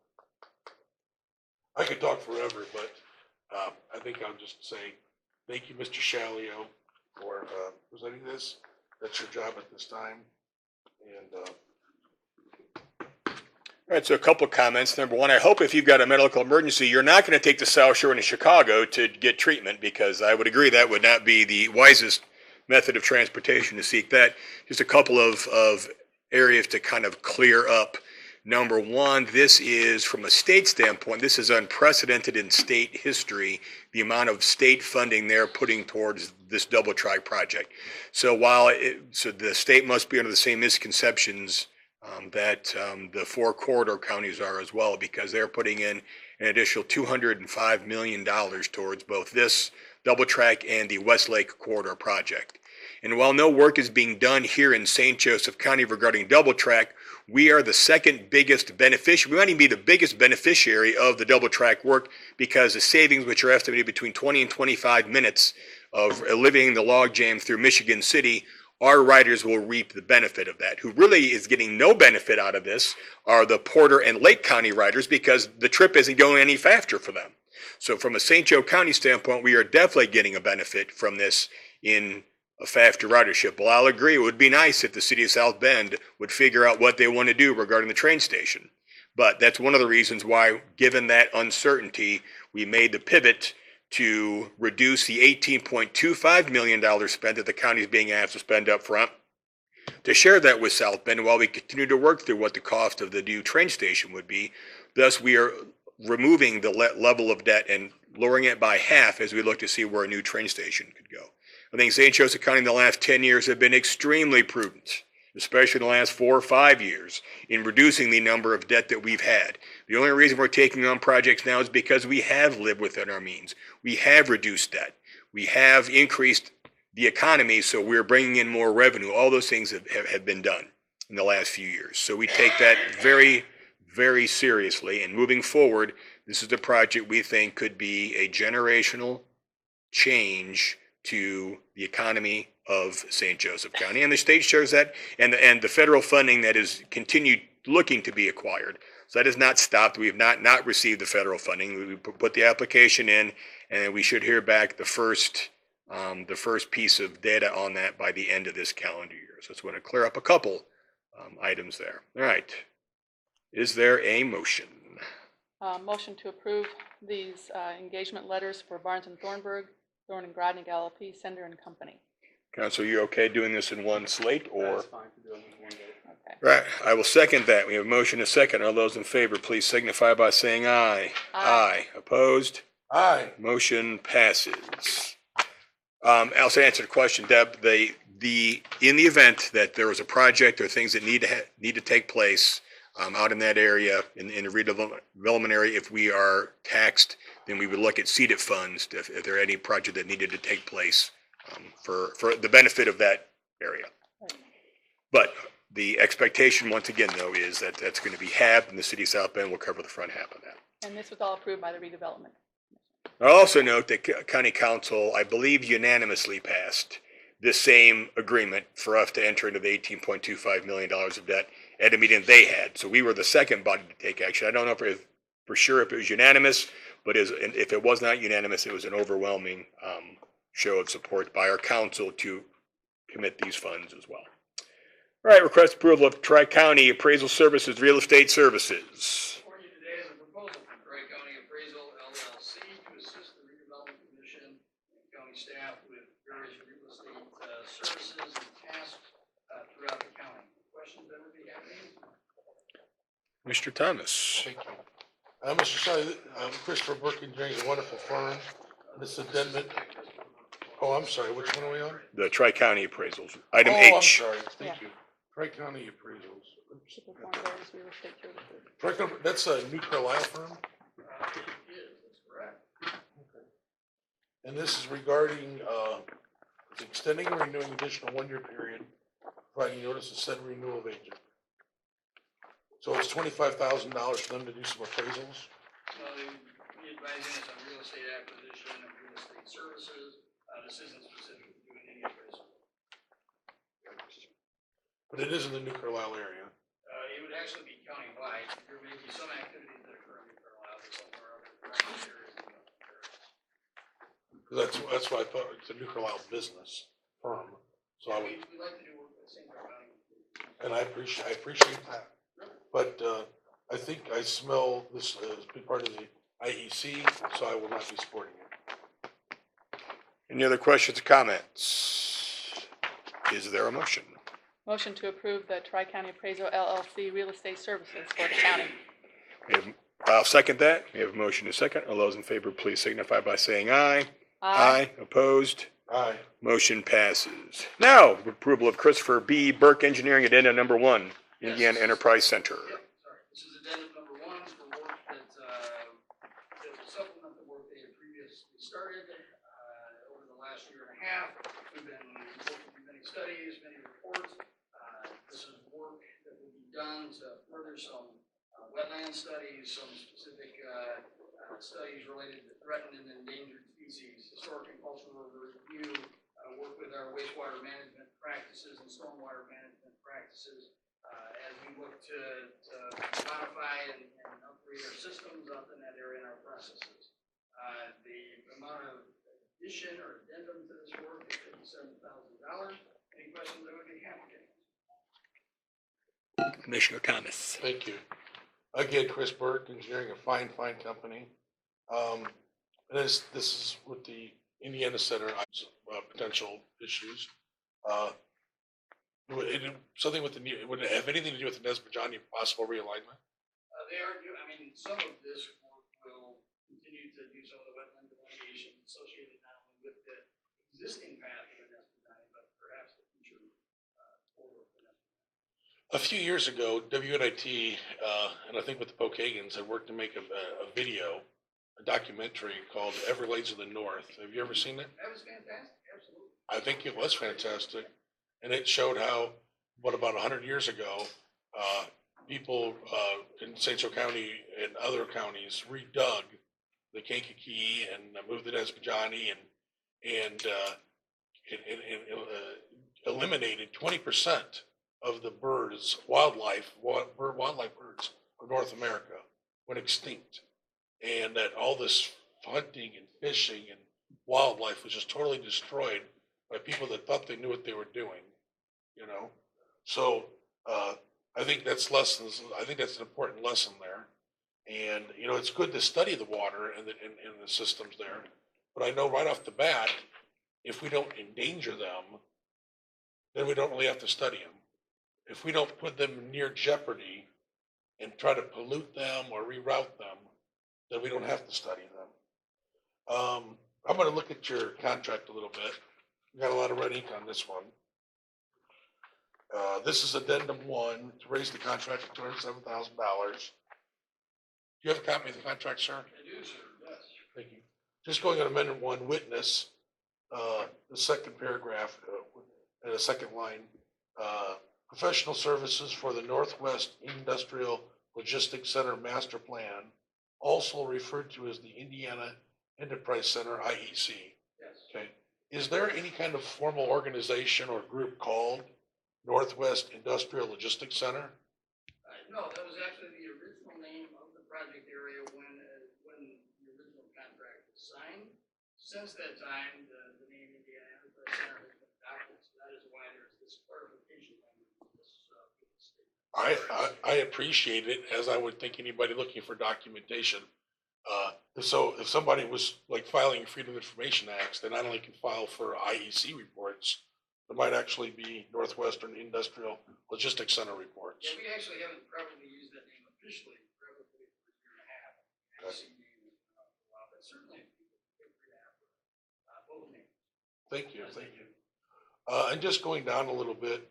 I could talk forever, but I think I'll just say thank you, Mr. Shalio, for presenting this. That's your job at this time. And All right, so a couple of comments. Number one, I hope if you've got a medical emergency, you're not going to take the South Shore into Chicago to get treatment, because I would agree that would not be the wisest method of transportation to seek that. Just a couple of areas to kind of clear up. Number one, this is, from a state standpoint, this is unprecedented in state history, the amount of state funding they're putting towards this double track project. So so the state must be under the same misconceptions that the 4 corridor counties are as well, because they're putting in an additional $205 million towards both this double track and the Westlake corridor project. And while no work is being done here in St. Joseph County regarding double track, we are the second biggest beneficiary. We might even be the biggest beneficiary of the double track work, because the savings, which are estimated between 20 and 25 minutes of eliminating the log jam through Michigan City, our riders will reap the benefit of that. Who really is getting no benefit out of this are the Porter and Lake County riders, because the trip isn't going any faster for them. So from a St. Joe County standpoint, we are definitely getting a benefit from this in a faster ridership. Well, I'll agree, it would be nice if the city of South Bend would figure out what they want to do regarding the train station. But that's one of the reasons why, given that uncertainty, we made the pivot to reduce the $18.25 million spent that the county is being asked to spend up front, to share that with South Bend while we continue to work through what the cost of the new train station would be. Thus, we are removing the level of debt and lowering it by half as we look to see where a new train station could go. I think St. Joseph County in the last 10 years have been extremely prudent, especially in the last 4 or 5 years, in reducing the number of debt that we've had. The only reason we're taking on projects now is because we have lived within our means. We have reduced debt. We have increased the economy, so we're bringing in more revenue. All those things have been done in the last few years. So we take that very, very seriously. And moving forward, this is a project we think could be a generational change to the economy of St. Joseph County. And the state shares that, and the federal funding that is continued looking to be acquired. So that is not stopped. We have not received the federal funding. We put the application in, and we should hear back the first piece of data on that by the end of this calendar year. So it's going to clear up a couple items there. All right. Is there a motion? Motion to approve these engagement letters for Barnes and Thornburg, Thorn and Grodnick LLP, Sender and Company. Council, you okay doing this in one slate or? That's fine to do it in one day. Okay. Right, I will second that. We have a motion and a second. All those in favor, please signify by saying aye. Aye. Opposed? Aye. Motion passes. I'll also answer the question, Deb. In the event that there was a project or things that need to take place out in that area, in the redevelopment area, if we are taxed, then we would look at seeded funds if there are any project that needed to take place for the benefit of that area. But the expectation, once again, though, is that that's going to be halved, and the city of South Bend will cover the front half of that. And this was all approved by the redevelopment. I'll also note that County Council, I believe, unanimously passed this same agreement for us to enter into the $18.25 million of debt at a meeting they had. So we were the second body to take action. I don't know for sure if it was unanimous, but if it was not unanimous, it was an overwhelming show of support by our council to commit these funds as well. All right, request approval of Tri-County Appraisal Services, Real Estate Services. Before you today is a proposal from Tri-County Appraisal LLC to assist the redevelopment commission and county staff with various real estate services and tasks throughout the county. Questions that would be happening? Mr. Thomas. Thank you. Mr. Shelley, Christopher Burke Engineering is a wonderful firm. This addendum. Oh, I'm sorry. Which one are we on? The Tri-County Appraisals, item Oh, H. I'm sorry. Thank Yeah. you. Tri-County Appraisals. Oops. To perform various real estate services. Tri-County, that's a New Carlisle firm? It is, that's correct. And this is regarding, it's extending and renewing additional one-year period, providing notice of said renewal of agent. So it's $25,000 for them to do some appraisals? So they be advising us on real estate acquisition and real estate services. This isn't specific to doing any appraisal. But it is in the New Carlisle area. It would actually be countywide. There may be some activities that occur in New Carlisle, but somewhere other areas. That's why I thought it's a New Carlisle business firm. So I would, We like to do work with St. Clair County. and I appreciate that. But, I think I smell this as being part of the IEC, so I will not be supporting it. Any other questions or comments? Is there a motion? Motion to approve the Tri-County Appraisal LLC Real Estate Services for the county. I'll second that. We have a motion and a second. All those in favor, please signify by saying aye. Opposed? Aye. Motion passes. Now, approval of Christopher B. Burke Engineering Addendum Number 1, Indiana Enterprise Center. Yep, sorry. This is addendum number 1 for work that will supplement the work they had previously started over the last year and a half. We've been working through many studies, many reports. This is work that will be done to further some wetland studies, some specific studies related to threatened and endangered species, historic and cultural review, work with our wastewater management practices and stormwater management practices as we look to modify and upgrade our systems up in that area in our processes. The amount of addition or addendum to this work is $57,000. Any questions I would be happy to answer. Commissioner Thomas. Thank you. Again, Chris Burke Engineering, a fine company. And this is with the Indiana Center, potential issues. Would it have anything to do with the Nesbajani possible realignment? They are, some of this work will continue to do some of the wetland delineation associated not only with the existing path of the Nesbajani, but perhaps the future corridor for Nesbajani. A few years ago, WNIT, and I think with the Pokagans, had worked to make a video, a documentary called Everglades of the North. Have you ever seen it? That was fantastic, absolutely. I think it was fantastic. And it showed how, about 100 years ago, people in St. Joe County and other counties redug the Kankakee and moved the Nesbajani and eliminated 20% of the wildlife birds of North America went extinct. And that all this hunting and fishing and wildlife was just totally destroyed by people that thought they knew what they were doing, you know? So, I think that's I think that's an important lesson there. And, you know, it's good to study the water and the systems there. But I know right off the bat, if we don't endanger them, then we don't really have to study them. If we don't put them near jeopardy and try to pollute them or reroute them, then we don't have to study them. I'm gonna look at your contract a little bit. We got a lot of red ink on this one. This is addendum 1 to raise the contract to $207,000. Do you have a copy of the contract, sir? I do, sir, yes. Thank you. Just going on amendment 1, witness, the second paragraph, and the second line. Professional services for the Northwest Industrial Logistics Center Master Plan, also referred to as the Indiana Enterprise Center, IEC. Yes. Okay. Is there any kind of formal organization or group called Northwest Industrial Logistics Center? No, that was actually the original name of the project area when the original contract was signed. Since that time, the name Indiana Enterprise Center has been adopted, so that is why there's this clarification language in this statement. I appreciate it, as I would think anybody looking for documentation. So if somebody was like filing Freedom of Information Acts, they not only can file for IEC reports, there might actually be Northwestern Industrial Logistics Center reports. Yeah, we actually haven't probably used that name officially, probably for a year and a half. IEC name has been out for a while, but certainly people feel free to have both names. Thank you, thank you. And just going down a little bit,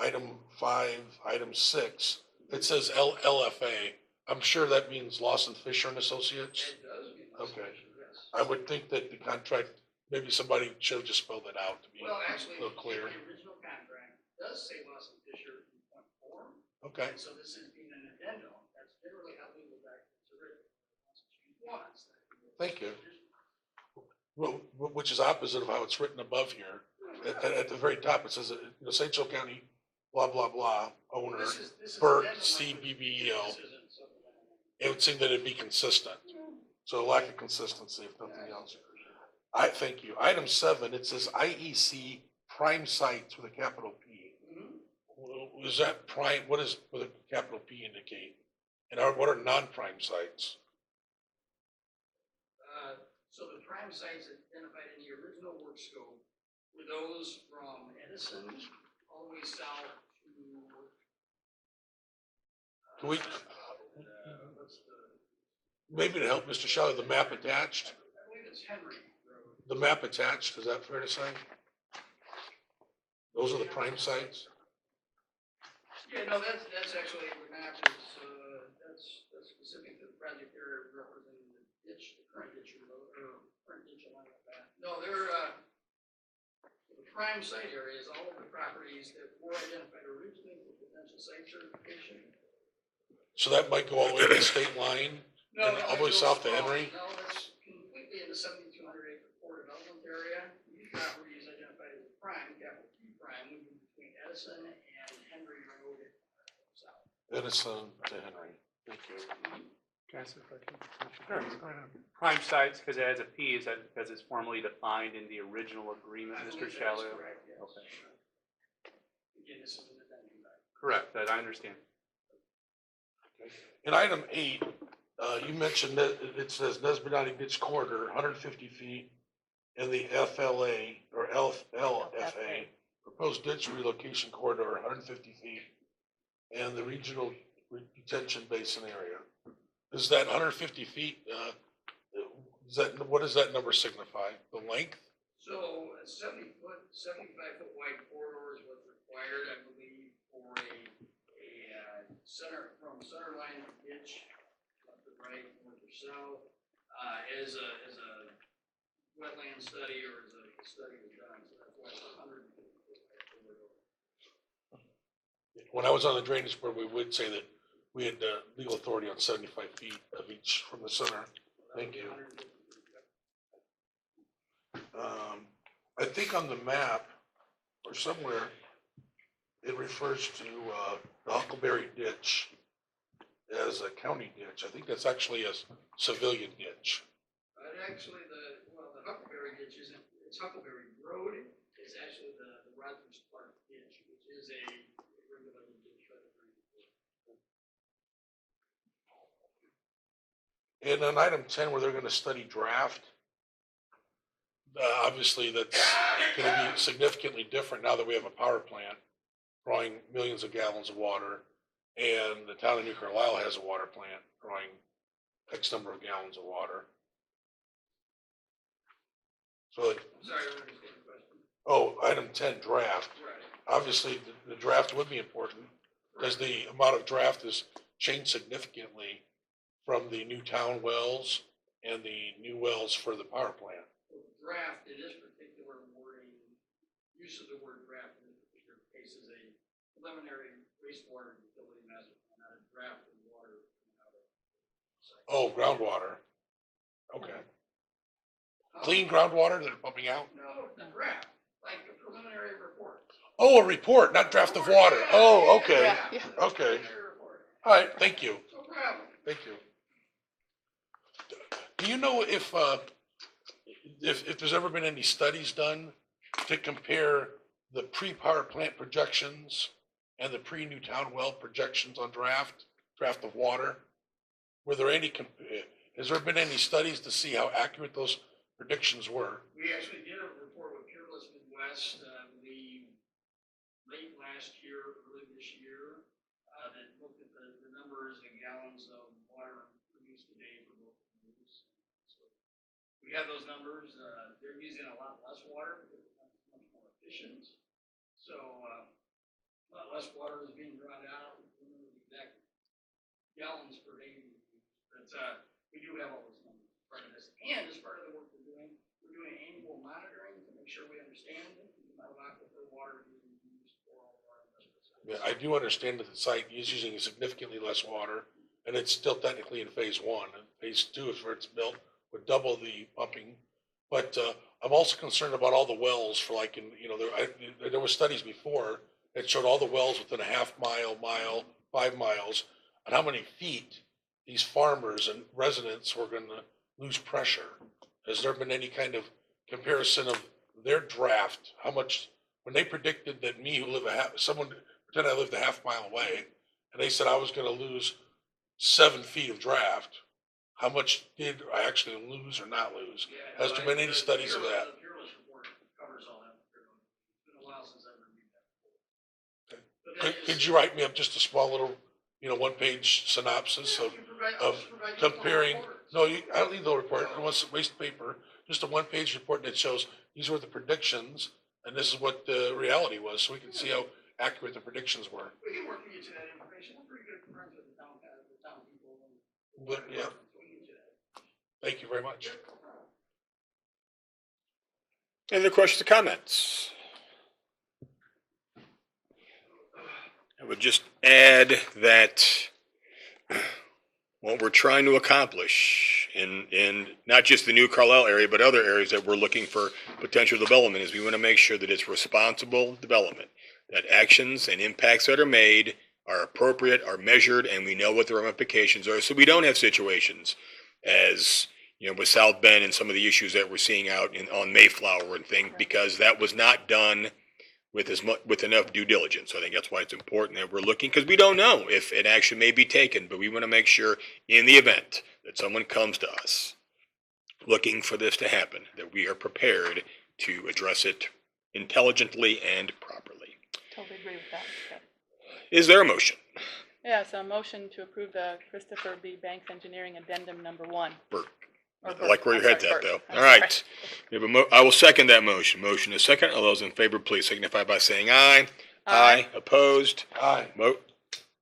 item 5, item 6, it says LFA. I'm sure that means Lawson Fisher and Associates. It does mean Okay. yes. I would think that the contract, maybe somebody should have just spelled it out to be Well, a actually, little clear. the original contract does say Lawson Fisher in point 4. Okay, And so this is being an addendum. That's generally how legal documents are written. Once it's used once. Thank you. Which is opposite of how it's written above here. At the very top, it says, St. Joe County, blah, blah, blah, owner, This is Bert, addendum language. CBBEL. This isn't supplemental. It would seem that it'd be consistent. So lack of consistency, if nothing else. Thank you. Item 7, it says IEC prime sites with a capital P. Mhm. Is that prime, what does with a capital P indicate? And what are non-prime sites? So the prime sites identified in the original work scope were those from Edison all the way south to. Do we, What's the, maybe to help Mr. Shelley, the map attached? I believe it's Henry Road. The map attached, is that fair to say? Those are the prime sites? Yeah, no, that's actually, the map is, that's specific to the project area representing the ditch, the current ditch or current ditch along the path. No, they're, the prime site area is all of the properties that were identified originally for potential site certification. So that might go all the way to the state line? No, And that all the way goes south to from- Henry? No, that's completely in the 7,200 acre core development area. These properties identified as prime, capital P prime, would be between Edison and Henry Road south. Edison to Henry. Thank you. Can I ask a question? Sure, go ahead. Prime sites, because it has a P, is that because it's formally defined in the original agreement, I Mr. believe that is Shallow? correct, yes. Okay. Again, this is an addendum document. Correct, that I understand. In item 8, you mentioned that it says Nesbitani Ditch Corridor, 150 feet, and the FLA, or LFA, proposed ditch relocation corridor, 150 feet, and the regional detention basin area. Is that 150 feet, what does that number signify? The length? So a 75-foot wide corridor is what's required, I believe, for a center, from center line of ditch, left to right, north or south, as a wetland study or as a study was done, so that's why it's 150-foot wide corridor. When I was on the drainage board, we would say that we had legal authority on 75 feet of each from the center. Thank you. 150 feet. I think on the map, or somewhere, it refers to the Huckleberry Ditch as a county ditch. I think that's actually a civilian ditch. Actually, the Huckleberry ditch isn't, it's Huckleberry Road, it's actually the Rogers Park ditch, which is a regulated ditch. And on item 10, where they're gonna study draft, obviously that's gonna be significantly different now that we have a power plant drawing millions of gallons of water, and the town of New Carlisle has a water plant drawing X number of gallons of water. So, I'm sorry, I don't understand the question. oh, item 10, draft. Right. Obviously, the draft would be important, because the amount of draft has changed significantly from the new town wells and the new wells for the power plant. Draft, in this particular wording, use of the word draft in this particular case is a preliminary wastewater utility master plan, not a draft of water coming out of the site. Oh, groundwater. Okay. Clean groundwater that are pumping out? No, the draft, like a preliminary report. Oh, a report, not draft of water. Oh, okay. Yeah, yeah. Okay. Preliminary report. All right, thank you. No problem. Thank you. Do you know if there's ever been any studies done to compare the pre-power plant projections and the pre-Newtown well projections on draft of water? Were there any, has there been any studies to see how accurate those predictions were? We actually did a report with Peerless Midwest, late last year, early this year, that looked at the numbers and gallons of water produced a day for both communities. So we have those numbers. They're using a lot less water because it's much more efficient. So a lot less water is being drawn out. We don't know the exact gallons per day. But we do have all those numbers as part of this. And as part of the work we're doing annual monitoring to make sure we understand the amount of aquifer water being used for all of our investments. Yeah, I do understand that the site is using significantly less water, and it's still technically in phase 1. And phase 2 is where it's built, would double the pumping. But I'm also concerned about all the wells for like, there were studies before that showed all the wells within a half mile, 5 miles, and how many feet these farmers and residents were going to lose pressure. Has there been any kind of comparison of their draft? How much, when they predicted that me who live someone pretend I lived a half mile away, and they said I was going to lose 7 feet of draft, how much did I actually lose or not lose? Yeah, Has there been any studies of that? The Peerless report covers all that. It's been a while since I've reviewed that. Okay. But that Could is- you write me up just a small little, 1-page synopsis Yeah, of, you can provide- of just provide you the comparing? report. No, I don't need the report. I want waste paper. Just a 1-page report that shows these were the predictions and this is what the reality was, so we can see how accurate the predictions were. We can work with you to that information. I'm pretty good friends with the town people. But, yeah, We can get you that. thank you very much. Any other questions or comments? I would just add that what we're trying to accomplish in not just the New Carlisle area, but other areas that we're looking for potential development is we want to make sure that it's responsible development, that actions and impacts that are made are appropriate, are measured, and we know what the ramifications are, so we don't have situations as, with South Bend and some of the issues that we're seeing out on Mayflower and things, because that was not done with enough due diligence. So I think that's why it's important that we're looking, because we don't know if an action may be taken, but we want to make sure in the event that someone comes to us looking for this to happen, that we are prepared to address it intelligently and properly. Totally agree with that. Yep. Is there a motion? Yeah, so a motion to approve the Christopher B. Banks Engineering Addendum Number 1. Burke. Or I like where your I'm head's sorry, at, though. Burke. I'm All sorry. right. We have I will second that motion. Motion is second. All those in favor, please signify by saying aye. Aye. Opposed? Aye.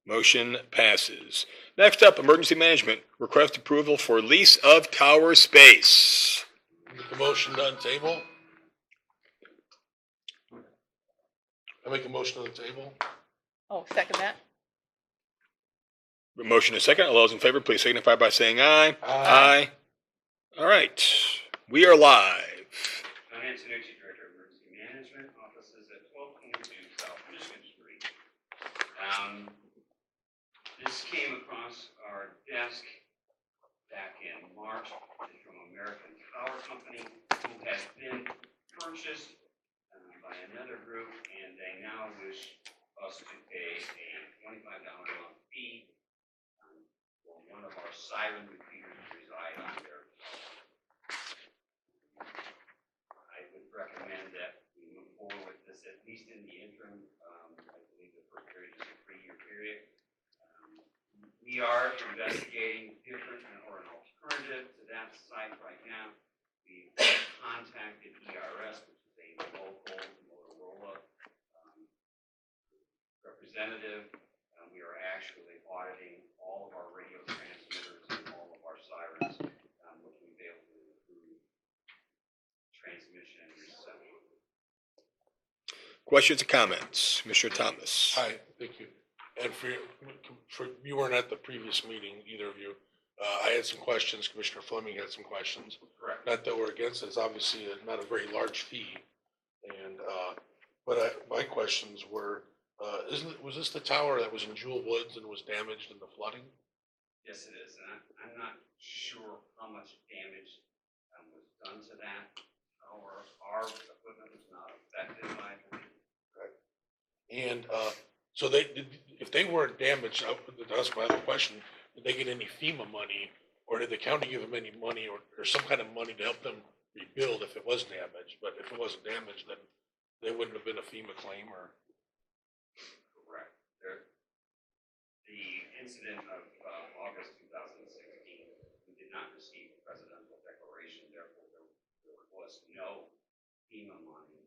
Motion passes. Next up, emergency management. Request approval for lease of tower space. Make the motion on the table. I make a motion on the table. Oh, second that? Motion is second. All those in favor, please signify by saying aye. Aye. All right. We are live. I'm Antonucci, Director of Emergency Management, offices at 1222 South Michigan Street. This came across our desk back in March from American Tower Company, who has been purchased by another group, and they now wish us to pay a $25 a month fee for one of our siren repeaters to reside on their. I would recommend that we move forward with this, at least in the interim. I believe the first period is a 3-year period. We are investigating different or an alternative to that site right now. We've contacted ERS, which is a local Motorola representative. We are actually auditing all of our radio transmitters and all of our sirens, looking to be able to improve transmission and reception. Questions or comments? Commissioner Thomas. Hi, thank you. And for you weren't at the previous meeting, either of you. I had some questions. Commissioner Fleming had some questions. Correct. Not that we're against it. It's obviously not a very large fee. And, but my questions were, was this the tower that was in Jewel Woods and was damaged in the flooding? Yes, it is, and I'm not sure how much damage was done to that. Our equipment was not affected by it. And, so if they weren't damaged, that's my other question, did they get any FEMA money, or did the county give them any money or some kind of money to help them rebuild if it was damaged? But if it wasn't damaged, then they wouldn't have been a FEMA claim or? Correct. The incident of August 2016, we did not receive a presidential declaration, therefore there was no FEMA money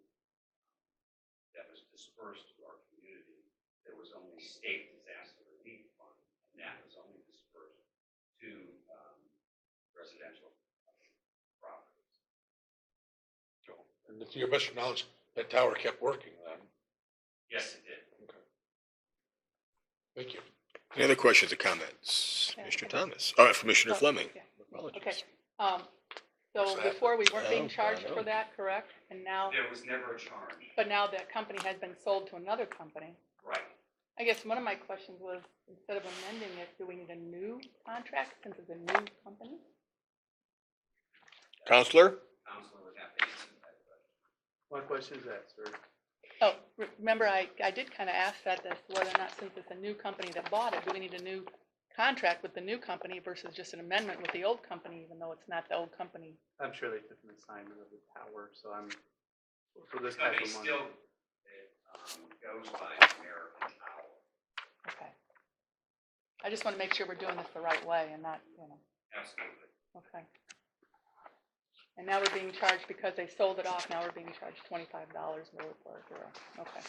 that was dispersed to our community. There was only state disaster relief fund, and that was only dispersed to residential properties. And to your best of knowledge, that tower kept working then? Yes, it did. Okay. Thank you. Any other questions or comments? Yeah. Commissioner Thomas. All right, Commissioner Oh, Fleming. yeah. Apologies. Okay, What's so that? before we weren't being Oh, charged I know. for that, correct? And now, There was never a charge. but now that company has been sold to another company. Right. I guess one of my questions was, instead of amending it, do we need a new contract since it's a new company? Counselor? Counselor would have to answer that question. What question is that, sir? Oh, remember, I did kind of ask that, as to whether or not, since it's a new company that bought it, do we need a new contract with the new company versus just an amendment with the old company, even though it's not the old company? I'm sure they took an assignment of the tower, so I'm, for this But type they of money. still, it goes by American Tower. Okay. I just want to make sure we're doing this the right way and not, Absolutely. okay. And now we're being charged because they sold it off, now we're being charged $25 more for it, okay.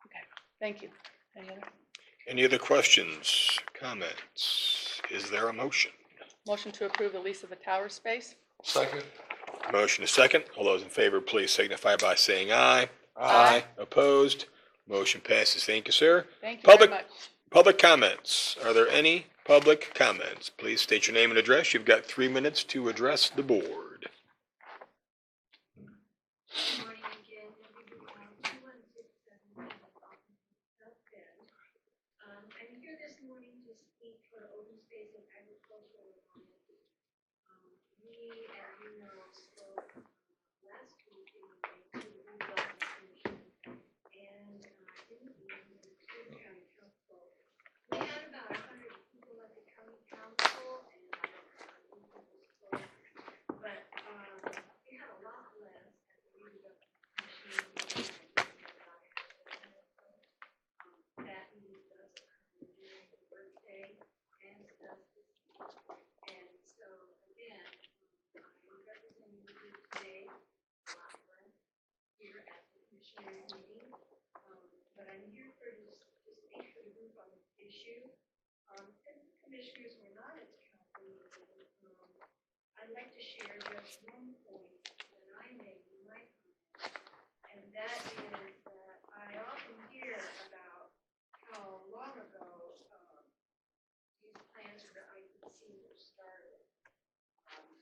Okay, thank you. Any other? Any other questions, comments? Is there a motion? Motion to approve the lease of the tower space? Second? Motion is second. All those in favor, please signify by saying aye. Aye. Opposed? Motion passes. Thank you, sir. Thank you very Public- much. Public comments. Are there any public comments? Please state your name and address. You've got 3 minutes to address the board. Good morning again, everyone. 2167 South Bend. I'm here this morning to speak for Open Space and Agricultural Alliance. We, as you know, spoke last week in the Redevelopment Commission and in the meeting with the Stewart County Council. We had about 100 people at the county council and I don't know how many people spoke, but we had a lot less at the Redevelopment Commission. That meeting does occur during the workday and does this week. And so again, I'm representing you today, Rockland, here at the commissioners meeting. But I'm here to speak for the group on this issue. Since the commissioners were not at the council meeting, I'd like to share just one point that I made in my comments. And that is that I often hear about how long ago these plans for the IPC were started.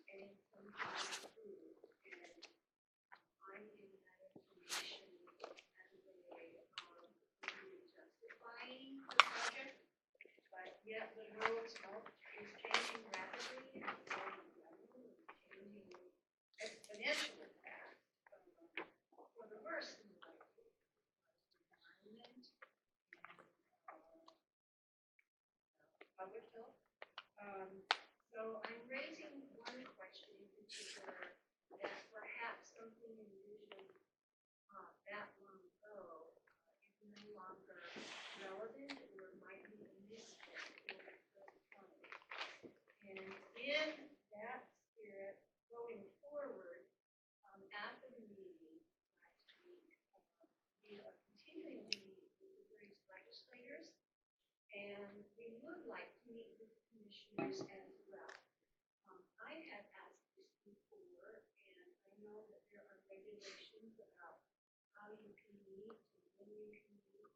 And sometimes approved. And I'm getting that information as a way of justifying the project. Hill. So I'm raising one question in particular, that perhaps something envisioned that long ago is no longer relevant or might be a misstep for the time. And in that spirit, going forward, after the meeting last week, we are continuing to meet with the various legislators, and we would like to meet with commissioners as well. I have asked this before, and I know that there are regulations about how you can meet and when you can meet,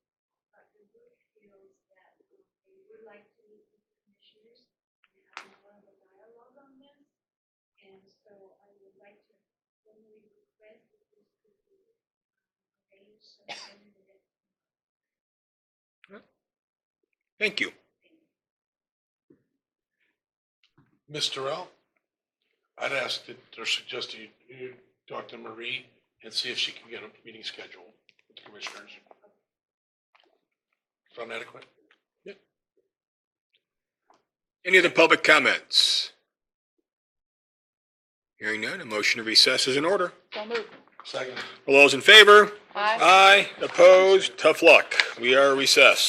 but the group feels that they would like to meet with the commissioners and have more of a dialogue on this. And so I would like to formally request that this could be arranged sometime in the next month. Thank you. Ms. Terrell, I'd ask that, or suggest you talk to Marie and see if she can get a meeting scheduled with the commissioners. Sound adequate? Any other public comments? Hearing none, a motion to recess is in order. So moved. Second. All those in favor? Aye. Aye. Opposed? Tough luck. We are recessed.